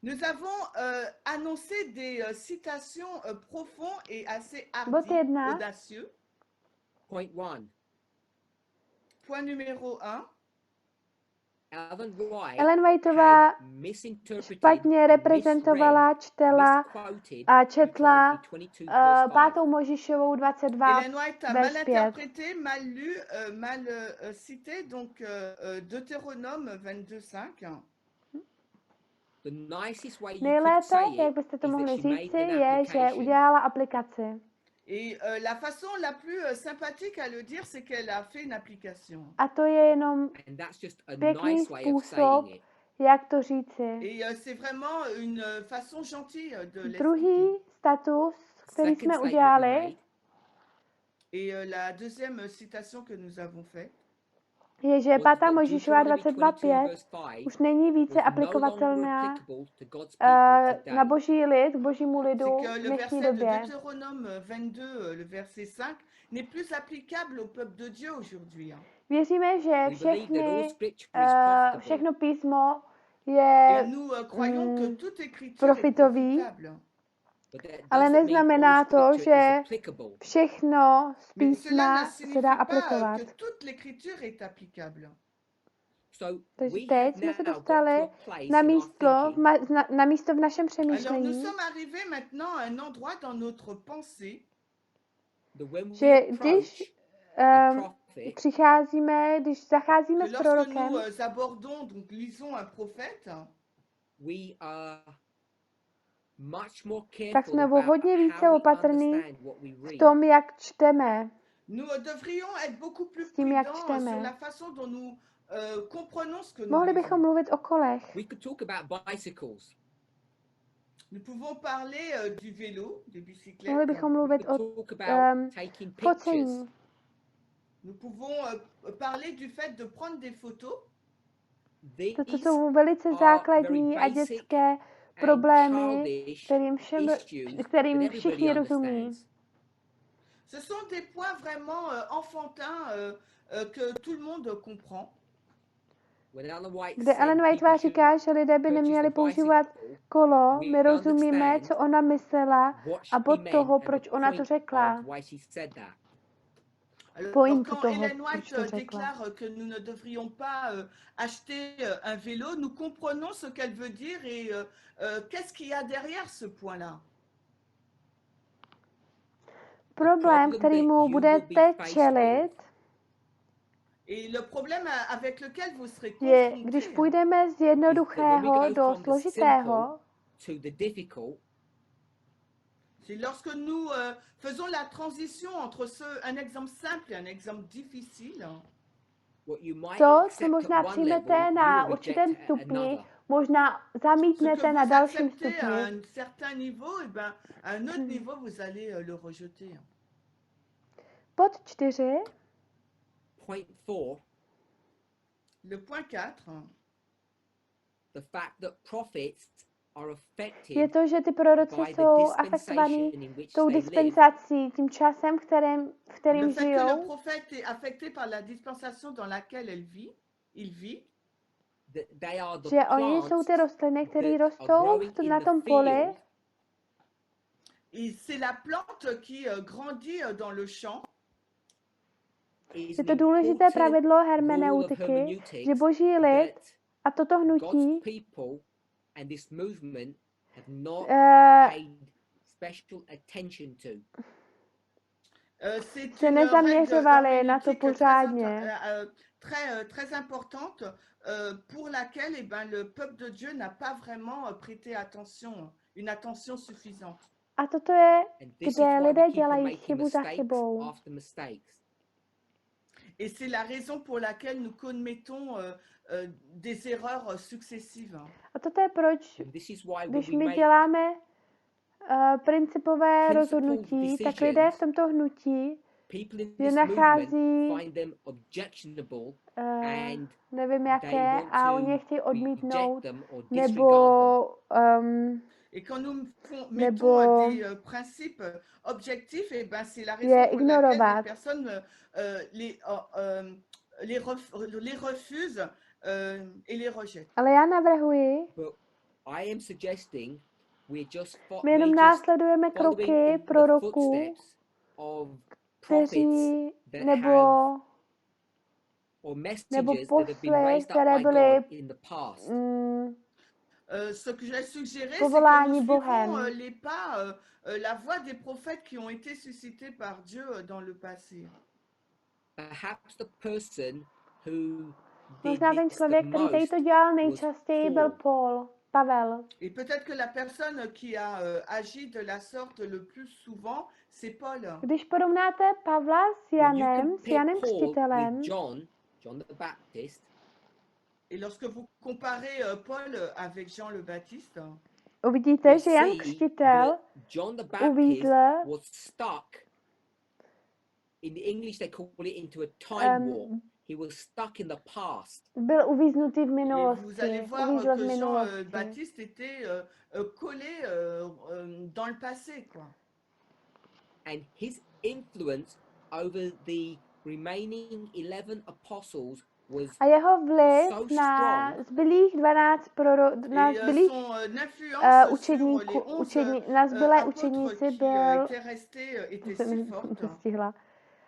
nous avons annoncé des citations profondes et assez Bod hardies, 1. audacieux. Point 1. Point numéro 1. Ellen Whiteová had misinterpreted špatně and reprezentovala, čtela misquoted a četla Deuteronomy 22 verse 5. 5. Možišovou 22, Ellen White a verš mal 5. interprété, mal lu, mal cité, donc Deutéronome 22.5. The nicest way you could Nejlépe, say jak it byste to is that mohli she made říci, an je, že application udělala aplikaci. Et la façon la plus sympathique à le dire, c'est qu'elle a fait une application. A to je jenom and that's just a pěkný nice way of způsob, saying it. jak to říci. Et c'est vraiment une façon gentille de l'expliquer. Druhý status, který Second jsme statement we udělali, made Et la deuxième citation que nous avons faite, je, že was 5. that Možíšová Deuteronomy 22.5 22 verse 5 už není více was no longer aplikovatelná applicable to God's people na today. boží lid, k božímu C'est lidu que v le dnešní verset de době. Deutéronome 22, le verset 5, n'est plus applicable au peuple de Dieu aujourd'hui. Hein. Věříme, že We believe that all scripture is profitable. všechno písmo Et je nous croyons que toute écriture profitový, est profitable. But that ale doesn't mean neznamená all to, scripture is že applicable. všechno z Mais cela písma ne se signifie dá pas aplikovat. que toute l'écriture est applicable. So Takže we teď have jsme se now got dostali to a place na in our místo, thinking na místo v našem Alors nous přemýšlení, sommes arrivés maintenant à un endroit dans notre pensée that when we že approach když a prophet, přicházíme, když zacházíme que s lorsque prorokem, nous abordons, donc lisons un prophète, we are much more tak careful jsme about hodně více how we opatrní understand what we v read. tom, jak čteme. nous devrions être beaucoup plus tím, jak prudents čteme. sur la façon dont nous comprenons ce que nous Mohli lisons. bychom mluvit o kolech. We could talk about bicycles. Nous pouvons parler du vélo, des Mohli bicyclettes. bychom We mluvit could o talk about taking pictures. focení. Nous pouvons parler du fait de prendre des photos. To These jsou velice are základní very a basic dětské and problémy, childish kterým issues that všichni everybody rozumí. understands. Ce sont des points vraiment enfantins que tout le monde comprend. When Ellen White Kde said Ellen people Whiteová should říká, že lidé by purchase neměli a používat bicycle, kolo, we my rozumíme, understand co ona myslela what a she bod meant toho, and the proč ona to point řekla. of why she said that. Alors, Pointu quand toho, Ellen proč White to řekla. déclare que nous ne devrions pas acheter un vélo, nous comprenons ce qu'elle veut dire et qu'est-ce qu'il y a derrière ce point-là. Problém, kterému budete čelit, Et le problème avec lequel vous serez je, confrontés, když půjdeme z jednoduchého do složitého, to the difficult, c'est lorsque nous faisons la transition entre un exemple simple et un exemple difficile. what you might to, accept co možná at one přijmete level, na you will určitém reject at stupni, another. možná Ce que zamítnete na vous dalším acceptez à stupni. un certain niveau, et ben, à un autre niveau, vous allez le rejeter. Bod 4, Point 4, Le point 4, the fact that prophets are je affected to, že ty proroci by the jsou afektovaní dispensation in which tou they live, dispensací, tím časem, v le kterým fait que le žijou, prophète est affecté par la dispensation dans laquelle il vit, that they are the že oni jsou plants ty rostliny, které that are rostou growing in na the tom poli. field, et c'est la plante qui grandit dans le champ. is Je an to důležité important pravidlo rule of hermeneutiky, hermeneutics že boží lid that a toto God's hnutí people and this movement have not paid special attention to. C'est se une nezaměřovali règle na to herméneutique pořádně. très importante pour laquelle eh ben, le peuple de Dieu n'a pas vraiment prêté attention, une attention suffisante. A toto je, And this is kde why we lidé keep on dělají making chybu za mistakes chybou. after mistakes. Et c'est la raison pour laquelle nous commettons des erreurs successives. A toto je proč, And this is why when když we my make děláme principové principled rozhodnutí, tak decisions, lidé v tomto hnutí people in že this nachází movement find them objectionable and nevím they jaké want a oni je to chtějí reject odmítnout them or nebo disregard Et quand nous Nebo mettons des principes objectifs, et ben c'est la raison je pour laquelle ignorovat. des personnes les refusent et les rejettent. Ale já navrhuji, them. But I am suggesting we're just my jenom we're just následujeme following kroky in the proroků, footsteps of prophets kteří that nebo have or messengers that have been posly, raised up které by byly God in the past. Ce que j'ai suggéré, c'est que povolání nous Bohem. suivons les pas, la voie des prophètes qui ont été suscités par Dieu dans le passé. Perhaps the person who did Možná ten this the člověk, který tady most to dělal was nejčastěji, byl Pavel. Et peut-être que la personne qui a agi de la sorte le plus souvent, c'est Paul. Když porovnáte Pavla s when you Janem compare Paul Křtitelem, with John the Baptist, Et lorsque vous comparez Paul avec Jean le Baptiste, uvidíte, you že Jan see Křtitel that John the Baptist uvízl was stuck. In English, they call it into a time warp. he was stuck in the past. Byl uvíznutý v Et vous allez minulosti, voir uvízl v que minulosti. Jean-Baptiste était collé dans le passé, quoi. And his influence over the remaining 11 apostles was A jeho vliv so na strong zbylých 12 na Et zbylých son influence učedníků, sur les 11 na zbylé apôtres učedníci qui byl étaient restés était si forte. nestihla.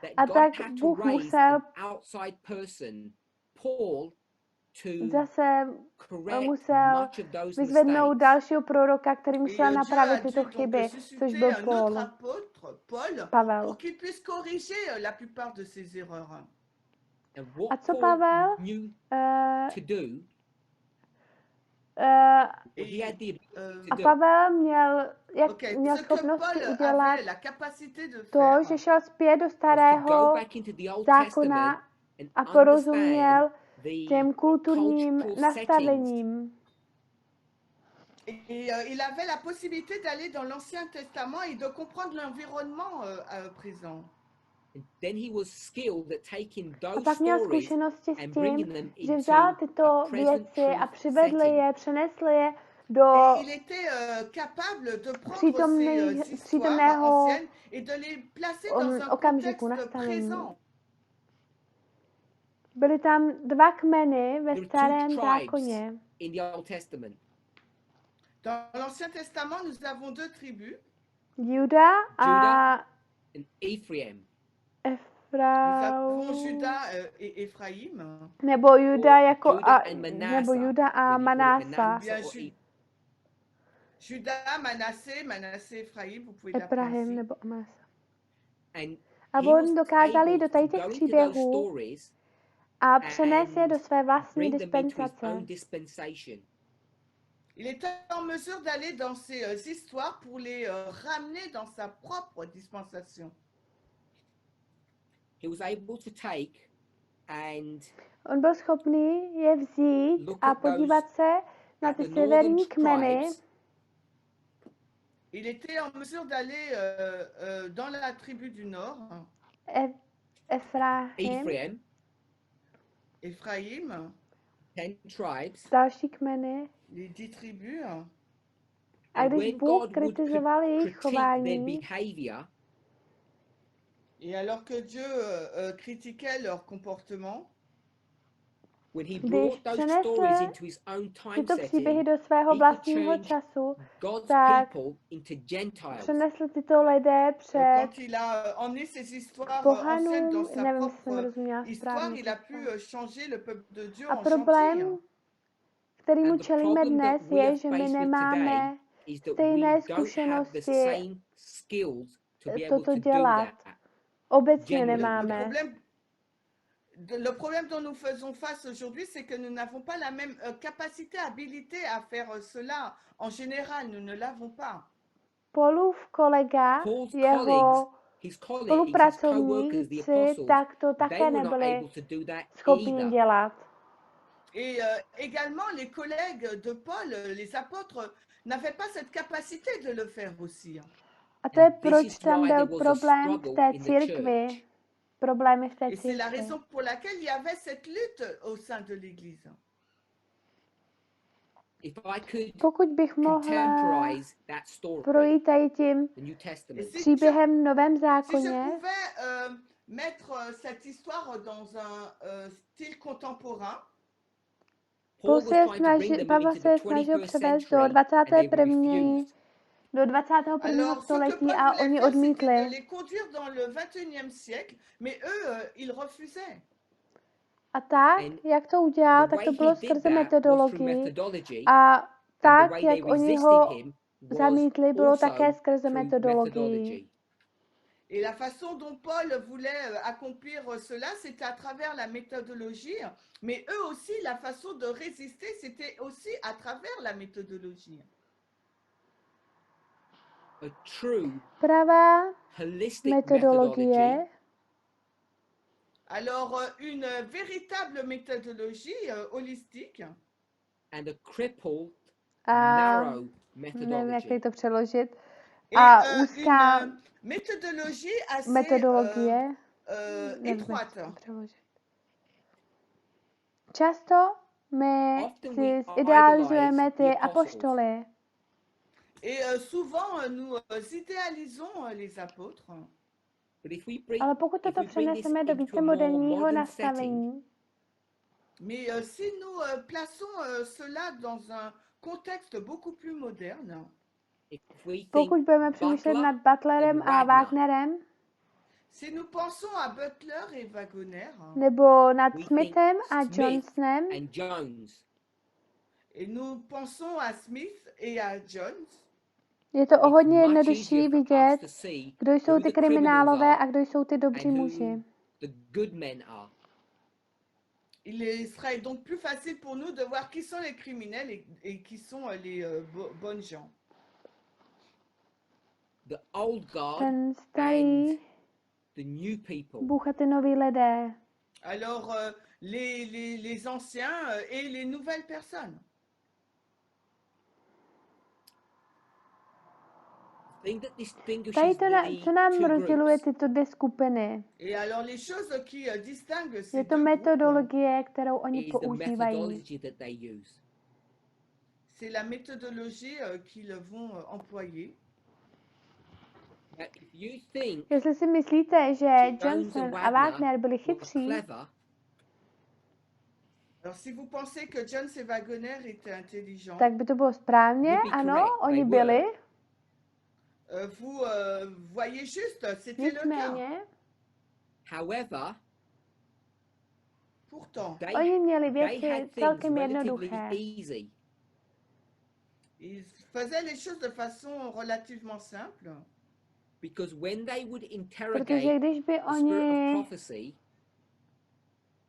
that A God tak had to Bůh raise musel an outside person, Paul, to zase correct musel much of those vyzvednout mistakes. dalšího proroka, který Et musel Dieu a napravit dû tyto donc chyby, což susciter byl un autre Paul. apôtre, Paul, Pavel. pour qu'il puisse corriger la plupart de ses erreurs. And A what co Paul Pavel? knew Eh, to do, what he Et, had the ability a to do, Pavel měl, měl ce que schopnosti Paul udělat avait la capacité de to, faire, že šel zpět do was to go starého back into the Old zákona Testament and a understand porozuměl the těm kulturním cultural nastavením. et il avait la possibilité d'aller dans l'Ancien Testament et de comprendre l'environnement présent. And then he was skilled at taking A those pak měl stories zkušenosti s and tím, bringing them že into vzal a tyto present věci a truth přivedl setting. je, přenesl je do Et il était capable de prendre ces histoires přítomného anciennes et de les placer dans un okamžiku, contexte nastavení. présent. Byly tam dva kmeny ve There were two starém tribes zákoně. in the Old Testament. Dans l'Ancien Testament, nous avons deux tribus. Juda a Judah and Ephraim, Nous avons Efraim. Juda et Éphraïm. Nebo Juda or jako Judah a, and nebo Manasseh. Juda a Whether you call it Manasa. Bien or sûr. Juda, Manassé, Éphraïm, vous pouvez l'appeler Ephraim ainsi. nebo Manasa. And A he was on dokázal jít able do to tady těch go into those příběhů stories a přenést je and do své vlastní bring them into his dispensace. own dispensation. Il était en mesure d'aller dans ces histoires pour les ramener dans sa propre dispensation. He was able to take and On byl schopný je vzít look a at those podívat se na at ty the northern severní kmeny. tribes Il était en mesure d'aller dans la tribu du Nord, Efraim, Ephraim, Éphraïm, 10 tribes. další kmeny. les 10 tribus. A And když when Bůh God would kritizoval jejich critique their chování, behavior, Et alors que Dieu critiquait leur comportement, when he Když brought those přenesl stories into his own time tyto příběhy setting, do svého he could vlastního change času, God's tak people into Gentiles. přenesl tyto lidé před quand il a emmené ces histoires pohanům, anciennes dans sa nevím, jestli jsem propre rozuměla histoire, správně. il a pu changer le peuple de Dieu A en problém, gentil. kterýmu And the čelíme problem that dnes, we are je, že my faced with nemáme today is that we stejné don't have the zkušenosti same skills to be able toto to do dělat. that. Obecně Genuinely. nemáme. Le problème dont nous faisons face aujourd'hui, c'est que nous n'avons pas la même capacité, habilité à faire cela. En général, nous ne l'avons pas. Paulův kolega, Paul's jeho colleagues, his co-workers, the spolupracovníci, apostles, tak to they také were not nebyli able to do that schopni either. dělat. Et également, les collègues de Paul, les apôtres, n'avaient pas cette capacité de le faire aussi. A to je And this proč is tam why byl there was a problém v struggle té in the církvi. church. Problémy v té Et c'est la církvi. raison pour laquelle il y avait cette lutte au sein de l'Église. If I could Pokud bych mohla contemporize that story, projít tady tím the New Testament, Et si příběhem v Novém Si je zákoně, pouvais mettre cette histoire dans un style contemporain, Paul was trying to bring them Pavel into se the snažil 21st převést do century, and they 21. refused. do 21. alors ce que století Paul a voulait oni faire, c'était de odmítli. les conduire dans le 21e siècle, mais eux, ils refusaient. A tak, And jak to udělal, The tak way to he bylo did skrze that was through metodologii. methodology, A and the tak, way they jak oni resisted ho him was zamítli, bylo also také skrze through metodologii. methodology. Et la façon dont Paul voulait accomplir cela, c'était à travers la méthodologie, mais eux aussi, la façon de résister, c'était aussi à travers la méthodologie. A true Pravá holistic metodologie methodology Alors, une véritable méthodologie holistique and a crippled, a narrow nevím, jak methodology. to přeložit. et A úzká une méthodologie assez metodologie, nevím, jak étroite. to přeložit. Často my Often si we zidealizujeme idolize ty the apostles. apoštoly. Et souvent, nous idéalisons les apôtres. But if we bring, Ale pokud if toto we bring this přeneseme do into více a more moderního modern setting, nastavení, Mais si nous plaçons cela dans un contexte beaucoup plus moderne, if we think pokud budeme přemýšlet Butler nad Butlerem and a Wagner, Wagnerem, si nous pensons à Butler et Wagoner, nebo nad we think Smithem a Smith Johnsonem, and Jones, et nous pensons à Smith et à Jones, je to o it's hodně much jednodušší easier for us vidět, to see kdo jsou who ty the criminals kriminálové are a kdo jsou ty dobří and muži. who the good men are. il serait donc plus facile pour nous de voir qui sont les criminels et qui sont les bonnes gens. The old guard Ten starý and the new people. Bůh a ty noví lidé. Alors, les anciens et les nouvelles personnes. Thing that Tady distinguishes to, the co nám two rozděluje groups tyto dvě skupiny, Et alors, les choses qui distinguent je ces to deux groupes, metodologie, kterou oni is the používají. methodology that they use. c'est la méthodologie qu'ils vont employer. Now, if you think Jestli si myslíte, že Jones Johnson and a Wagner byli were chytří, clever, Alors, si vous pensez que Jones et Wagoner étaient intelligents, tak by to bylo správně. You'd be Ano, correct, oni they were. byli. vous voyez juste, c'était le cas. Nicméně, however, Pourtant, oni měli they věci had things celkem relatively jednoduché. easy. ils faisaient les choses de façon relativement simple. Because when they would Protože interrogate když by the spirit of oni prophecy,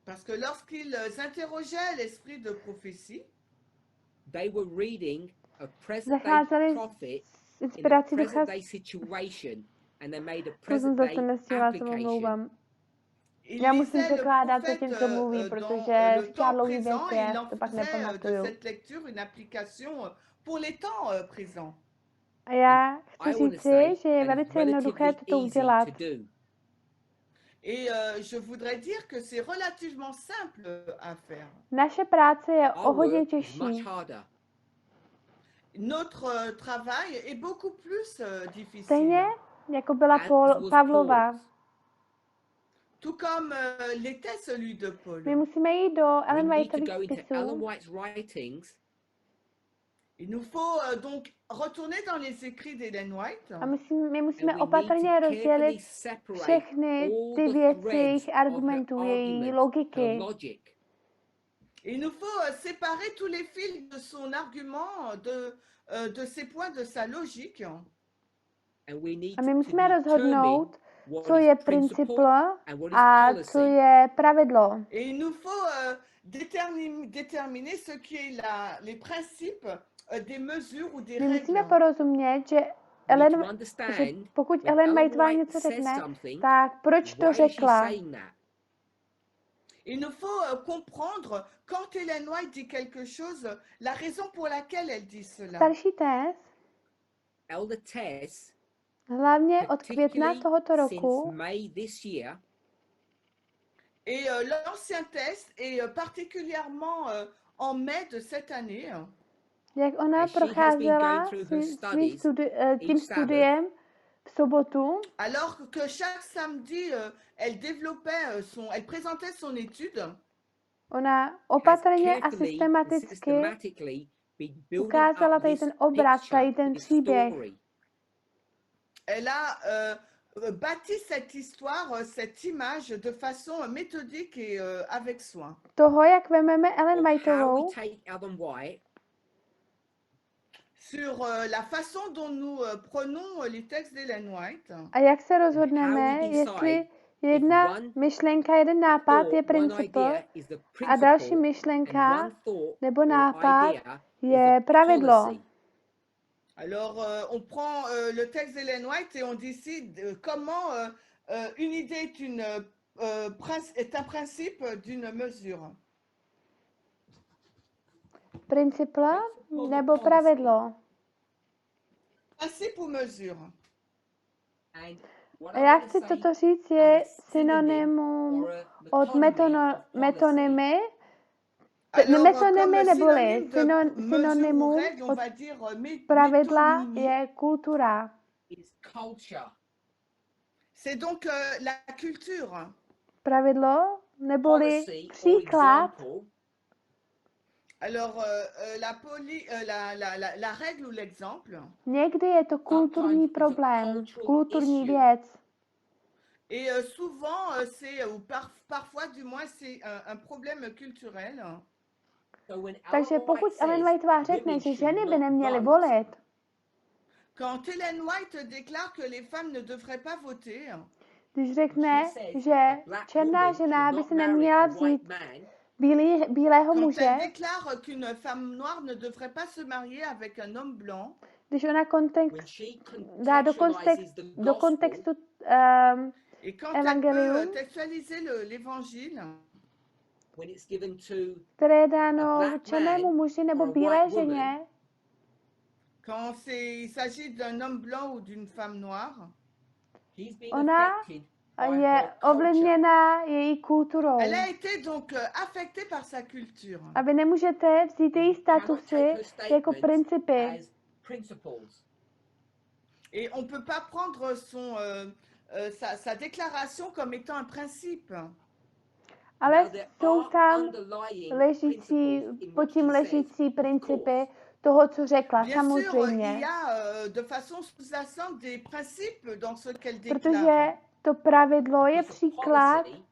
Parce que lorsqu'ils interrogeaient l'esprit de prophétie, they were reading a present day zacházeli prophet s in a inspirací ducha, present day situation, and they made a to jsem present zase day nestihla, se application. omlouvám. ils Já musím lisaient le překládat, co prophète tím, co mluví, dans protože le říká temps dlouhý présent et il věci, en to pak faisait de nepamatuju. cette lecture une application pour les temps présents. A já I chci want to říci, say že je that it's velice jednoduché relatively toto easy udělat. to do. Et je voudrais dire que c'est relativement simple à faire. Naše práce je o Our hodně work is much těžší. harder. Notre travail est beaucoup plus difficile. Stejně jako byla As was Pavlova. Paul's. Tout comme l'était celui de Paul. My musíme jít do We Ellen need to Whiteových go into Ellen spisů. White's writings Il nous faut donc retourner dans les écrits d'Ellen White A my musíme and we need opatrně to carefully rozdělit separate všechny all ty the věci, threads jejich of her argumentů, její argument, her logiky. logic. Il nous faut séparer tous les fils de son argument, de ses points, de sa logique. And we need A my to musíme rozhodnout, what co is je principle principl and what is a policy. co je pravidlo. Et il nous faut déterminer ce qui est les principes des mesures ou des My musíme règles. porozumět, že We need Ellen, to že understand pokud when Ellen Ellen Whiteová White něco says řekne, something, tak proč to why is she řekla? saying that? Il nous faut comprendre quand Ellen White dit quelque chose, la raison pour laquelle elle dit cela. Starší Tess, Elder Tess, hlavně od května particularly tohoto since roku, May this year, Et l'ancien test, et particulièrement en mai de cette année, jak ona as she has been procházela going through her tím studies tím each Sabbath, studiem v sobotu, alors que chaque samedi, elle développait elle présentait son étude, ona has opatrně a carefully and systematicky systematically been building ukázala up tady this ten obraz, picture, tady ten this příběh. story. elle a bâti cette histoire, cette image de façon méthodique et avec soin. Toho, jak vememe Ellen Of how we Whiteovou take Ellen White Sur la façon dont nous prenons les textes d'Ellen White a jak se and how rozhodneme, we jestli decide jedna one myšlenka, jeden nápad je thought, one principl idea is the a další principle, and myšlenka one thought nebo or nápad idea je is the pravidlo. policy. Alors, on prend le texte d'Ellen White et on décide comment une idée est un principe d'une mesure. Principl nebo pravidlo. Principe ou mesure. And what A I já want to chci say toto říct as je a synonym synonymum or a od metonymy of policy metonymy Alors, Metonymy comme neboli synonyme de mesure ou synonymum règle, on od va dire pravidla métonymie. je kultura. It's culture. C'est donc la culture. Pravidlo neboli Policy or příklad, example Alors, la règle ou l'exemple. někdy je to kulturní it's a problém, cultural kulturní issue. věc. Et souvent, ou parfois du moins, c'est un problème culturel. So when Takže Ellen pokud White Ellen says Whiteová řekne, women že should ženy by not neměly vote, volit, Quand Ellen White déclare que les femmes ne devraient pas voter, když řekne, she says že a black černá woman žena should by not si marry neměla a white vzít man, bílého quand muže, elle déclare qu'une femme noire ne devrait pas se marier avec un homme blanc, když ona when she dá do contextualizes the do gospel, kontextu et quand Evangelium, elle peut textualiser l'évangile, when it's given to které je a dáno black černému man muži nebo or a bílé white woman, ženě, quand il s'agit d'un homme blanc ou d'une femme noire, he's being ona affected by je her culture. ovlivněna její kulturou. elle a été donc affectée par sa culture. A vy nemůžete vzít její You cannot take statusy her jako statements principy. as principles. Et on ne peut pas prendre sa déclaration comme étant un principe. Ale Now, there jsou are tam underlying ležící, principles in pod what tím she says, ležící of principy course. toho, co řekla, Bien sûr, il samozřejmě. y a de façon sous-jacente des principes dans ce qu'elle Protože déclare. to pravidlo je Because a příklad policy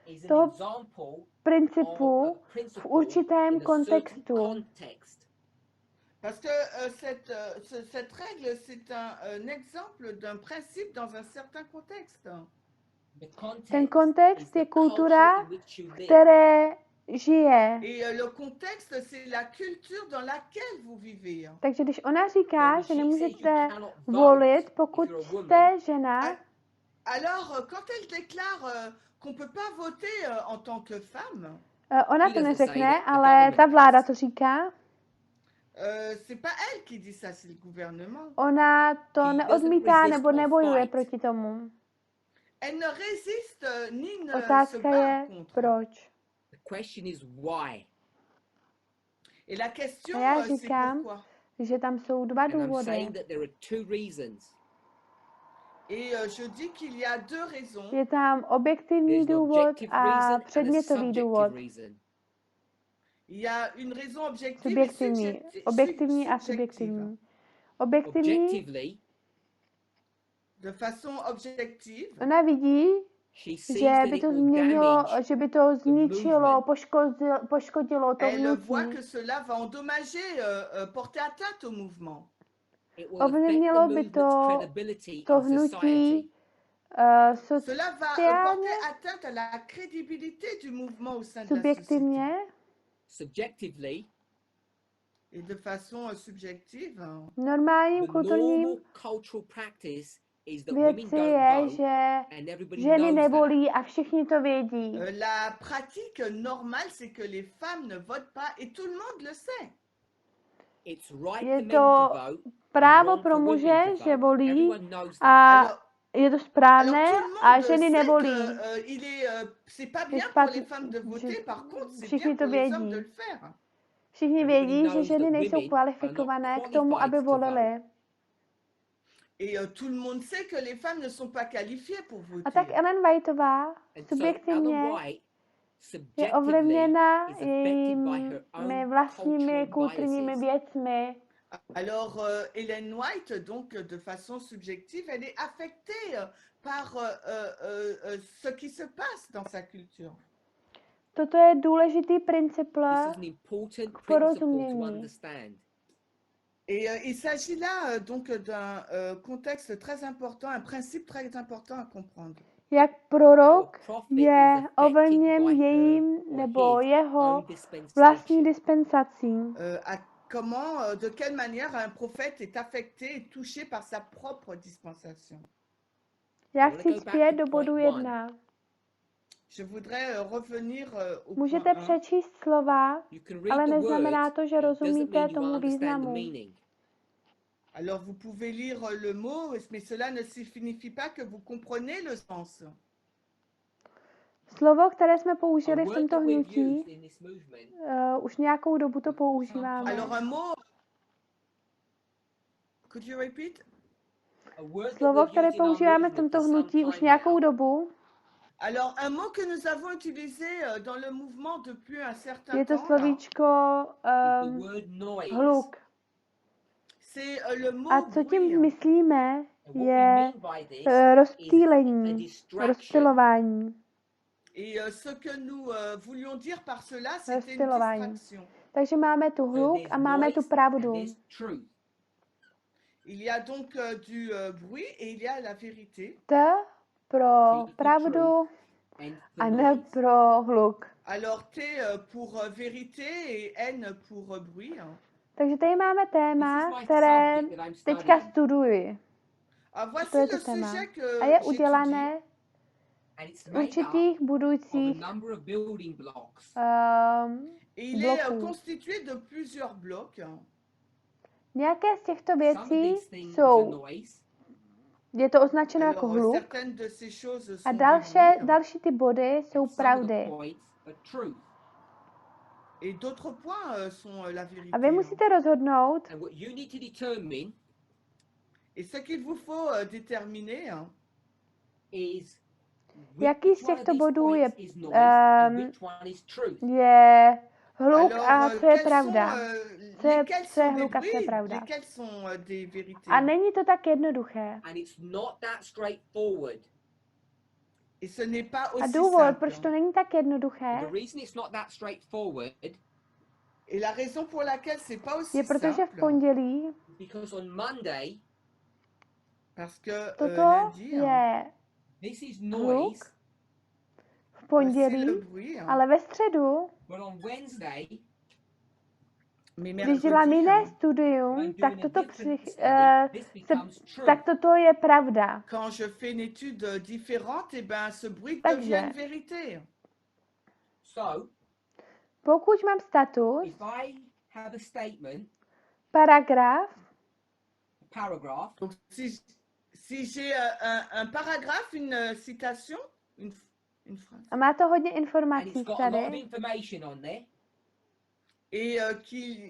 is an toho example of principu a v principle určitém in a certain kontextu. context. Parce que cette règle, c'est un exemple d'un principe dans un certain contexte. The context Ten is kontext the je culture kultura, in which you v live. které žije. Et le contexte, c'est la culture dans laquelle vous vivez. Takže když ona So říká, when že she says you nemůžete cannot volit, vote pokud if you're a woman, jste žena, Alors, quand elle déclare qu'on ne peut pas voter en tant que femme, ona He to doesn't say neřekne, that, the ale government ta vláda does. to říká. c'est pas elle qui dit ça, c'est le gouvernement. Ona to He neodmítá doesn't resist nebo or nebojuje fight. proti tomu. Elle ne résiste ni ne se Otázka bat je, contre. proč. The question is why. Et la question, A já c'est říkám, pourquoi. že tam jsou dva And I'm důvody. saying that there are two reasons. Et je dis qu'il y a deux raisons. Je tam objektivní There's an důvod objective a reason and a předmětový subjective důvod. reason. Il y a une raison objective et Subjektivní. Objektivní a subjective. subjektivní. Objektivní, Objectively, De façon objective, ona vidí, she sees že that by it to will změnilo, damage že by to zničilo, movement. poškodilo to elle voit hnutí. que cela va endommager, porter atteinte au mouvement. It will affect the Ovlivnilo by movement's credibility to in society. hnutí Cela va sociálně, porter atteinte à la crédibilité du mouvement au sein de la subjektivně, société. Subjectively, Et de façon subjective, v normálním the kulturním normal cultural practice is that women věci don't je, vote že and everybody ženy knows that. nevolí a všichni to vědí. la pratique normale, c'est que les femmes ne votent pas et tout le monde le sait. It's right Je for men to to vote and právo wrong pro for women muže, to že vote. volí Everyone knows that. a Alors, je to alors správné tout le a monde ženy sait nevolí. que c'est pas Je bien pour špatný, les femmes de voter, že par contre, c'est všichni bien to pour les hommes vědí. de le faire. Všichni Everybody vědí, že knows ženy that nejsou women are kvalifikované not k tomu, aby qualified to vote. volily. Et tout le monde sait que les femmes ne sont pas qualifiées pour voter. A tak Ellen Whiteová And so Ellen subjektivně White je subjectively ovlivněna is affected by her jejími own vlastními cultural kulturními biases. věcmi. Alors, Ellen White, donc de façon subjective, elle est affectée par ce qui se passe dans sa culture. Toto je důležitý princip This is an important k principle to porozumění. understand. Et il s'agit là donc d'un contexte très important, un principe très important à comprendre. Jak Our prorok prophet is je affected ovlivněn by her jejím or nebo his jeho own vlastní dispensation. dispensací. De quelle manière un prophète est affecté et touché par sa propre dispensation. Já chci zpět do bodu 1. Je voudrais revenir au Můžete point 1. přečíst slova, You can read ale the neznamená words, to, že it doesn't rozumíte mean you tomu understand the významu. meaning. Alors, vous pouvez lire le mot, mais cela ne signifie pas que vous comprenez le sens. Slovo, které jsme A použili v word tomto that we've hnutí, used in this movement, už nějakou dobu to používáme. Alors un mot, could you repeat? a word that Slovo, we've které used in our používáme v movement tomto for some hnutí už time nějakou now dobu, Alors un mot que nous avons utilisé dans le mouvement depuis un certain je to temps, là, slovíčko is the word noise. hluk. c'est le mot A co tím bruit. myslíme, And what we je mean by this is a rozptýlení, distraction. rozptylování. Et ce que nous voulions dire par cela, c'était une Rozptylování. distraction. Takže máme tu So hluk there's a máme tu noise and pravdu. there's truth. Il y a donc du bruit et il y a la vérité. T pro T for pravdu truth and for a N noise. pro hluk. Alors T pour vérité et N pour bruit. Takže tady máme téma, This is my které subject that I'm teďka studying. studuji. Ah, voici To je le to téma. sujet que A je j'étudie. udělané And it's z made up určitých of budoucích a number of building blocks. Et il est bloků. constitué de plusieurs blocs. Nějaké z těchto Some of věcí these things are jsou, noise, je to označeno jako Alors hluk, certaines de ces choses a sont du bruit další ty body jsou and some of the pravdy. points are truth. et d'autres points sont la vérité. A vy musíte rozhodnout, And what you need to determine Et ce qu'il vous faut déterminer, is jaký which z one of těchto these bodů je, points is noise and which one is truth. je hluk alors a co je quels pravda. sont, Co je- lesquels co je sont des hluk a co je bruits, pravda. lesquels sont des vérités. A není to tak jednoduché. And it's not that straightforward. Et ce n'est pas A aussi důvod, simple. proč to není tak And jednoduché, the reason it's not that straightforward Et la raison pour laquelle c'est pas aussi je protože v simple, pondělí is because on Monday, parce que toto lundi, je this is hluk noise, v c'est le pondělí, bruit, ale ve středu, but on Wednesday, mais když dělám jiné mercredi, when studium, I'm tak doing a toto, different přich, study, this becomes true. tak toto je pravda. quand je fais une étude différente, et ben ce bruit Takže- devient une vérité. So, Pokud mám status, if I have a statement, paragraf, a paragraph, Donc si j'ai un paragraphe, une citation, une phrase, a má to hodně and informací it's got a lot of tady, information on there, et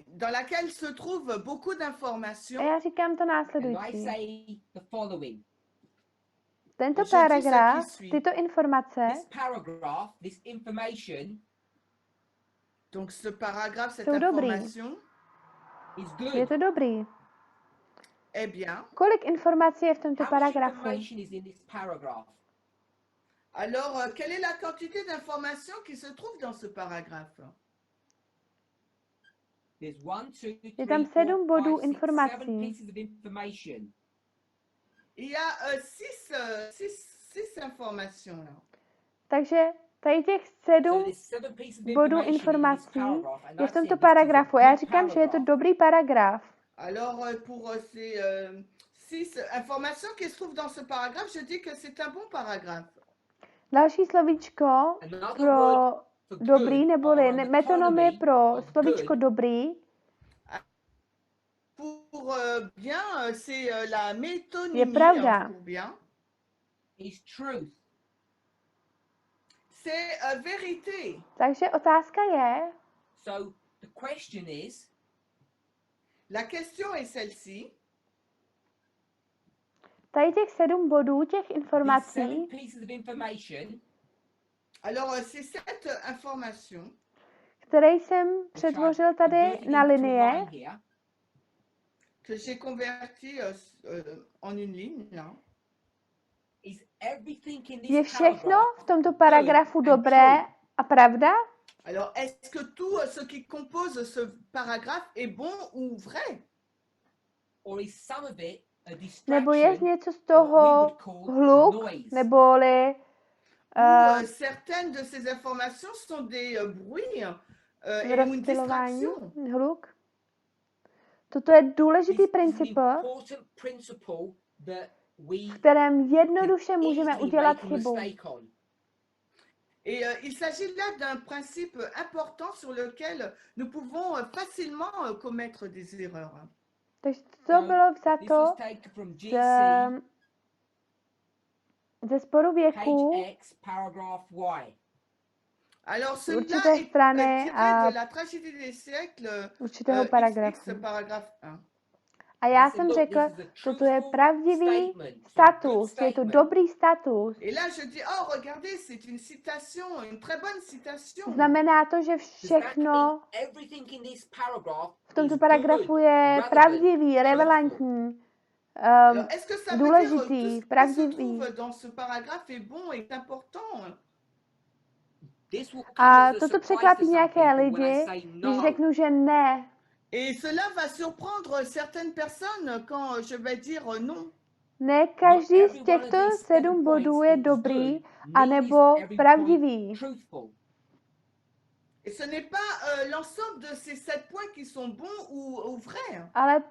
dans laquelle se trouve beaucoup a d'informations, já říkám to and I následující. say the following. Tento Je dis ce qui paragraf, suit. tyto informace, This paragraph, this information donc ce paragraphe, cette Jsou dobrý. information, is je good. to dobrý. eh bien, Kolik informací je v tomto How much paragrafu? information is in this paragraph? alors quelle est la quantité d'informations qui se trouve dans ce paragraphe? There's 1, 2, 3, Je tam 4, 7 bodů 5, 6, 7 informací. pieces of information. Il y a six informations là. Takže tady těch So 7 there's 7 pieces of bodů information in this informací paragraph, and je I'm v tomto saying this is a paragrafu. Já good říkám, že je to paragraph. dobrý paragraf. Alors pour ces six informations qui se trouvent dans ce paragraphe, je dis que c'est un bon paragraphe. Další slovíčko Another pro word for dobrý, good, neboli or an metonymie epitome pro of slovíčko good, dobrý, Pour bien, c'est la métonymie. Je pravda. Pour bien, is truth. c'est vérité. takže otázka je, So the question is, La question est celle-ci. tady těch 7 bodů, těch these 7 informací, pieces of information, Alors c'est cette information které jsem which I've přetvořil tady converted na into a linie, line here, que j'ai convertie en une ligne là. is everything in je this všechno paragraph v tomto paragrafu and dobré true? a pravda? Alors est-ce que tout ce qui compose ce paragraphe est bon ou vrai? Or is some of it a Nebo je distraction, něco z what we toho would call hluk, noise? neboli Ou certaines de ces informations sont des bruits et une rozptylování, distraction. hluk? Toto je This důležitý is an princip, important principle that we v kterém can jednoduše můžeme easily udělat make a chybu. mistake on. Et il s'agit là d'un principe important sur lequel nous pouvons facilement commettre des erreurs. Takže to bylo This vzato was taken from GC, ze sporu věků, page X, paragraph Y. Alors, z cela určité est strany tiré a de la tragédie des siècles, určitého XX, paragrafu. paragraphe 1. A And I já said, jsem look, řekl, this is a toto je truthful pravdivý statement. It's a good status, je to statement. dobrý status. Et là, je dis, oh, regardez, c'est une citation, une très bonne citation. Znamená to, že Does that mean všechno everything in this paragraph v tomto is paragrafu good, je relevant, pravdivý, truthful? relevantní, Alors, est-ce que ça veut dire tout důležitý, ce qui se pravdivý. trouve dans ce paragraphe est bon et important? This will come A as a toto surprise to překvapí some nějaké people when I lidi, say když no. řeknu, že ne. Et cela va surprendre certaines personnes quand je vais dire non. Ne Not každý every z one of těchto these 7 7 bodů points je is dobrý, good, anebo neither is every point pravdivý. truthful. Et ce n'est pas l'ensemble de ces 7 points qui sont bons ou vrais. Ale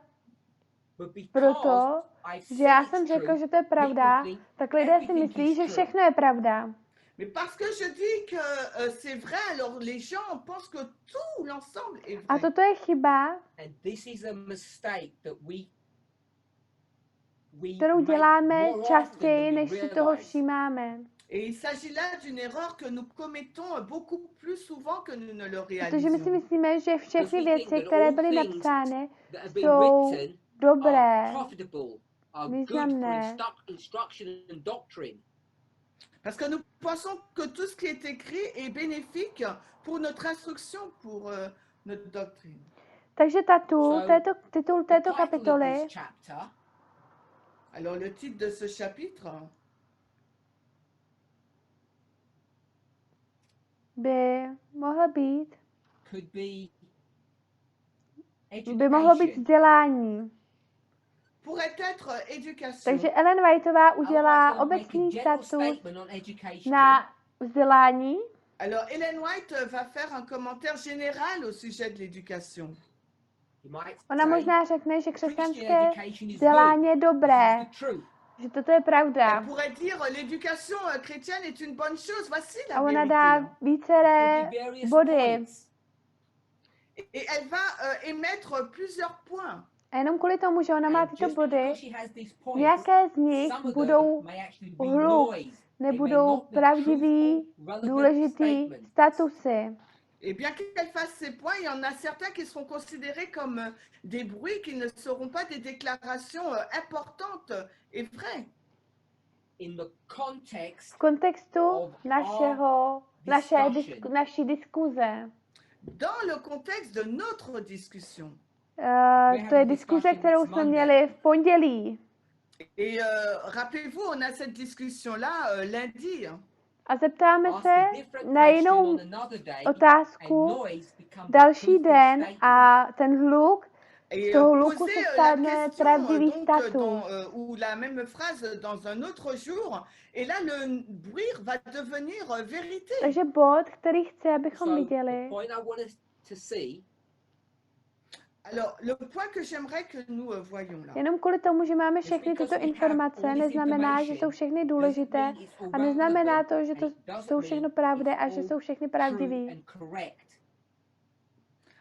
But because proto, I've že said já it's jsem řekl, true, že to je pravda, people think tak lidé si everything myslí, is že true. všechno je pravda. Mais parce que je dis que c'est vrai, alors les gens pensent que tout l'ensemble est A vrai. toto je chyba, And this is a mistake that we kterou make děláme more often častěji, than we než si toho realize. všímáme. Et il s'agit là d'une erreur que nous commettons beaucoup plus souvent que nous ne le Protože my si réalisons. myslíme, že všechny we think věci, that které all byly things napsány, that have been jsou written dobré. are profitable, are good for významné. instruction and doctrine. Parce que nous pensons que tout ce qui est écrit est bénéfique pour notre instruction, pour notre doctrine. Takže So, titul The této title of kapitoly this chapter Alors le titre de ce chapitre, by mohla být, could be by mohlo být education. vzdělání. pourrait être éducation. Takže Ellen Whiteová Otherwise, udělá we'll make a obecný general status statement on education. na vzdělání. Alors Ellen White va faire un commentaire général au sujet de l'éducation. You might Ona say, možná řekne, že Christian křesťanské education is vzdělání je good. This dobré, is the truth. že toto je pravda. Elle pourrait dire l'éducation chrétienne est une bonne chose. Voici la A ona vérité. dá víceré Could be various body. points. Et elle va émettre plusieurs points. A jenom kvůli tomu, že ona má And tyto just body, because she has these points, nějaké z nich some of budou them may actually be hluk, noise. They nebudou may not be pravdivý, truthful, relevant důležitý statements. statusy. Et bien qu'elle fasse ces points, il y en a certains qui seront considérés comme des bruits, qui ne seront pas des déclarations importantes et vraies. In the context V kontextu of naší diskuze. Dans le contexte de notre discussion. To je diskuze, kterou jsme měli v pondělí. Et rappelez-vous, on a cette discussion-là lundi. A zeptáme ask se a different na question jinou on another day, otázku and noise becomes další truthful den statement. a ten hluk, Et z toho hluku poser se la stane question pravdivý donc, status. ou la même phrase dans un autre jour, et là le bruit va devenir vérité. Takže bod, který chci, abychom So, the viděli, point I want us to see Alors, le point que j'aimerais que nous voyions là, jenom kvůli tomu, že máme všechny tyto informace, neznamená, že jsou všechny důležité a neznamená to, že to jsou všechno pravdy a že jsou všechny pravdiví.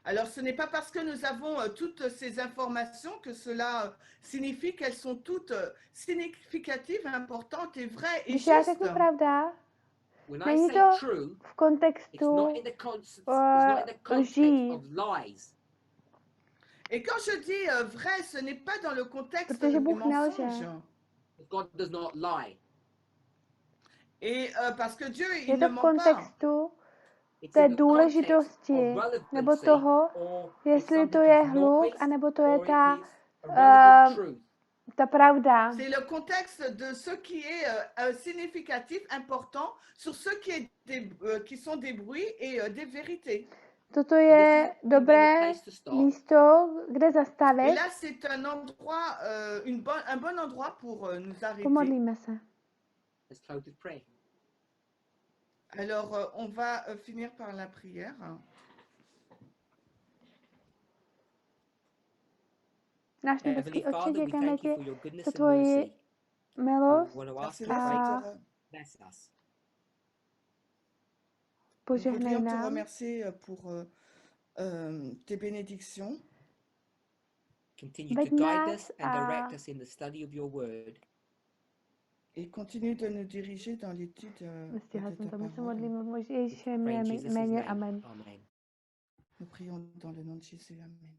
alors ce n'est pas parce que nous avons toutes ces informations que cela signifie qu'elles sont toutes significatives, importantes et vraies et Když já justes. řeknu pravda, When I není say to true, v it's kontextu not in the context lží. of lies. Et quand je dis vrai, ce n'est pas dans le contexte Protože du Bůh nelže. mensonge. God does not lie. Et parce que Dieu, Je il ne to v ment pas. kontextu It's té in the context důležitosti, of relevancy, nebo toho, or if jestli to something je is hluk, noise, anebo to je or ta, it is a relevant truth. ta pravda. C'est le contexte de ce qui est significatif, important, sur ce qui, est qui sont des bruits et des vérités. Toto je dobré místo, kde Et zastavit. là, c'est un endroit, un bon endroit pour nous arrêter. Pomodlíme se. Let's close with prayer. Alors, on va finir par la prière. Náš Heavenly nebeský Otče, Father, we děkujeme thank you ti for your goodness za and tvoji mercy. We milost, want to ask Merci, you, pray, Seigneur. bless us. Nous požehnej voudrions te nám. remercier pour tes bénédictions. Continue Veď to guide nás us and a direct us in the study of your word. Et continue de nous diriger dans l'étude de Stíhal ta jsem to, my se parole. modlíme v Ježíšově Pray in Jesus' jméně, name. amen. Amen. Nous prions dans le nom de Jésus. Amen.